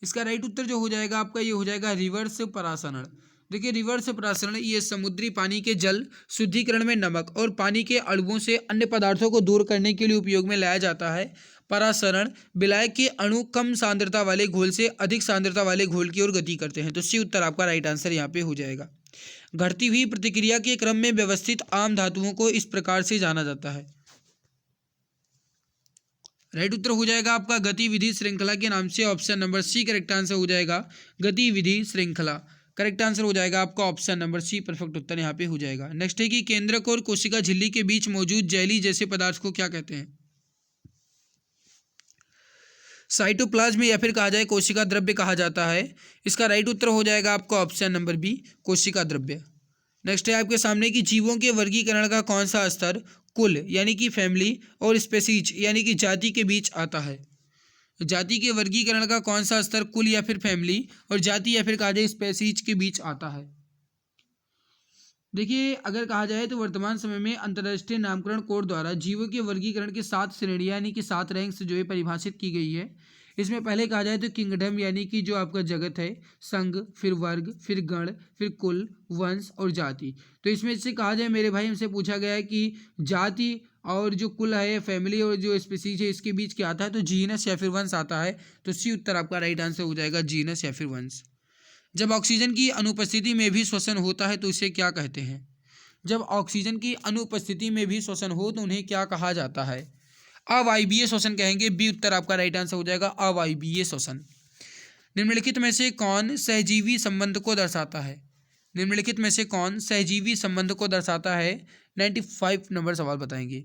इसका राइट उत्तर जो हो जाएगा आपका, ये हो जाएगा रिवर्स परासरण। देखिए, रिवर्स परासरण ये समुद्री पानी के जल शुद्धिकरण में नमक और पानी के अणुओं से अन्य पदार्थों को दूर करने के लिए उपयोग में लाया जाता है। परासरण विलायक के अणु कम सांद्रता वाले घोल से अधिक सांद्रता वाले घोल की ओर गति करते हैं। तो सी उत्तर आपका राइट आंसर यहाँ पे हो जाएगा। घटती हुई प्रतिक्रिया के क्रम में व्यवस्थित आम धातुओं को इस प्रकार से जाना जाता है। राइट उत्तर हो जाएगा आपका गतिविधि श्रृंखला के नाम से। Option number C correct answer हो जाएगा, गतिविधि श्रृंखला। करेक्ट आंसर हो जाएगा आपका ऑप्शन नंबर सी, परफेक्ट उत्तर यहाँ पे हो जाएगा। नेक्स्ट है कि केंद्रक और कोशिका झिल्ली के बीच मौजूद जेली जैसे पदार्थ को क्या कहते हैं? साइटोप्लाज्म या फिर कहा जाए कोशिका द्रव्य कहा जाता है। इसका राइट उत्तर हो जाएगा आपका ऑप्शन नंबर बी, कोशिका द्रव्य। नेक्स्ट है आपके सामने कि जीवों के वर्गीकरण का कौन सा स्तर कुल यानी कि फैमिली और स्पेसीज यानी कि जाति के बीच आता है? जाति के वर्गीकरण का कौन सा स्तर कुल या फिर फैमिली और जाति या फिर कहा जाए स्पेसीज के बीच आता है? देखिए, अगर कहा जाए तो वर्तमान समय में अंतर्राष्ट्रीय नामकरण कोड द्वारा जीवों के वर्गीकरण के 7 श्रेणियां यानी कि 7 रैंक्स जो है परिभाषित की गई है। इसमें पहले कहा जाए तो किंगडम यानी कि जो आपका जगत है, संघ, फिर वर्ग, फिर गण, फिर कुल, वंश और जाति। तो इसमें से कहा जाए मेरे भाई, हमसे पूछा गया है कि जाति और जो कुल है, फैमिली और जो स्पीसीज है, इसके बीच क्या आता है? तो जीनस या फिर वंश आता है। तो सी उत्तर आपका राइट आंसर हो जाएगा, जीनस या फिर वंश। जब ऑक्सीजन की अनुपस्थिति में भी श्वसन होता है तो इसे क्या कहते हैं? जब ऑक्सीजन की अनुपस्थिति में भी श्वसन हो तो उन्हें क्या कहा जाता है? अवायवीय श्वसन कहेंगे। बी उत्तर आपका राइट आंसर हो जाएगा, अवायवीय श्वसन। निम्नलिखित में से कौन सहजीवी संबंध को दर्शाता है? निम्नलिखित में से कौन सहजीवी संबंध को दर्शाता है? 95 नंबर सवाल बताएंगे।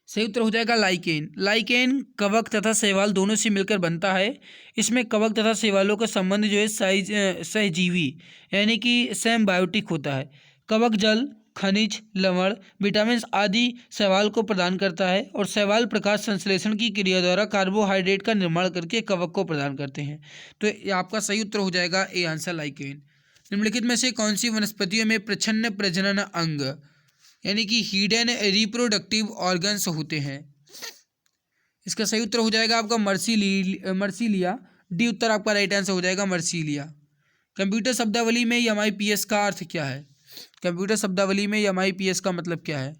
सही उत्तर हो जाएगा लाइकेन। लाइकेन कवक तथा शैवाल दोनों से मिलकर बनता है। इसमें कवक तथा शैवालों का संबंध जो है सहजीवी यानी कि सिम्बायोटिक होता है। कवक जल, खनिज, लवण, विटामिन आदि शैवाल को प्रदान करता है और शैवाल प्रकाश संश्लेषण की क्रिया द्वारा कार्बोहाइड्रेट का निर्माण करके कवक को प्रदान करते हैं। तो ये आपका सही उत्तर हो जाएगा ए आंसर, लाइकेन। निम्नलिखित में से कौन सी वनस्पतियों में प्रच्छन्न प्रजनन अंग यानी कि हिडन रिप्रोडक्टिव ऑर्गन्स होते हैं? इसका सही उत्तर हो जाएगा आपका मर्सीलिया। डी उत्तर आपका राइट आंसर हो जाएगा, मर्सीलिया। कंप्यूटर शब्दावली में MIPS का अर्थ क्या है? कंप्यूटर शब्दावली में MIPS का मतलब क्या है?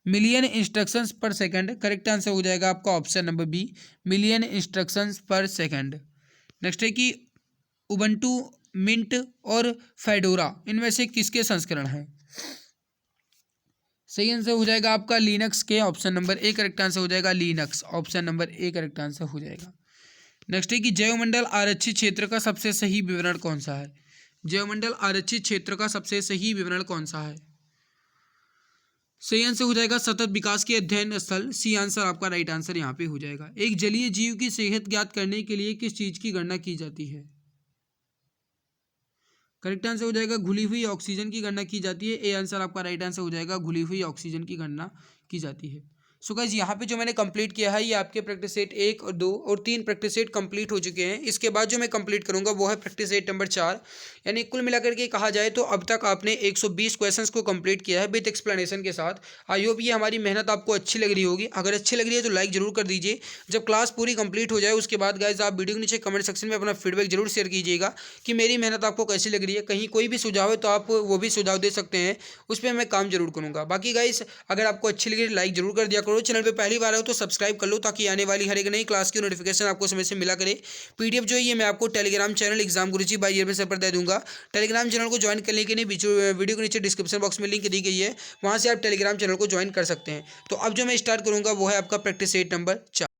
Million instructions per second. Correct answer हो जाएगा आपका option number B, million instructions per second. Next है कि उबंटू, मिंट और फेडोरा इनमें से किसके संस्करण हैं? सही आंसर हो जाएगा आपका लिनक्स के, option number A correct answer हो जाएगा, Linux. Option number A correct answer हो जाएगा। नेक्स्ट है कि जैवमंडल आरक्षित क्षेत्र का सबसे सही विवरण कौन सा है? जैवमंडल आरक्षित क्षेत्र का सबसे सही विवरण कौन सा है? सही आंसर हो जाएगा सतत विकास के अध्ययन स्थल। सी आंसर आपका राइट आंसर यहाँ पे हो जाएगा। एक जलीय जीव की सेहत ज्ञात करने के लिए किस चीज की गणना की जाती है? करेक्ट आंसर हो जाएगा घुली हुई ऑक्सीजन की गणना की जाती है। ए आंसर आपका राइट आंसर हो जाएगा, घुली हुई ऑक्सीजन की गणना की जाती है। सो गाइस यहाँ पे जो मैंने कंप्लीट किया है ये आपके प्रैक्टिस सेट 1 और 2 और 3 प्रैक्टिस सेट कंप्लीट हो चुके हैं। इसके बाद जो मैं कंप्लीट करूंगा वो है प्रैक्टिस सेट नंबर 4। यानी कुल मिलाकर के कहा जाए तो अब तक आपने 120 क्वेश्चंस को कंप्लीट किया है विद एक्सप्लेनेशन के साथ। आई होप ये हमारी मेहनत आपको अच्छी लग रही होगी। अगर अच्छी लग रही है तो लाइक जरूर कर दीजिए। जब क्लास पूरी कंप्लीट हो जाए उसके बाद गाइस आप वीडियो के नीचे कमेंट सेक्शन में अपना फीडबैक जरूर शेयर कीजिएगा कि मेरी मेहनत आपको कैसी लग रही है। कहीं कोई भी सुझाव है तो आप वो भी सुझाव दे सकते हैं, उस पर मैं काम जरूर करूँगा। बाकी गाइस अगर आपको अच्छी लगी लाइक जरूर कर दिया करो। चैनल पर पहली बार हो तो सब्सक्राइब कर लो ताकि आने वाली हर एक नई क्लास की नोटिफिकेशन आपको समय से मिला करे। पीडीएफ जो है ये मैं आपको Telegram channel exam Guruji by year पर दे दूंगा। टेलीग्राम चैनल को ज्वाइन करने के लिए वीडियो के नीचे डिस्क्रिप्शन बॉक्स में लिंक दी गई है, वहां से आप टेलीग्राम चैनल को ज्वाइन कर सकते हैं। तो अब जो मैं स्टार्ट करूंगा वो है आपका प्रैक्टिस सेट नंबर 4।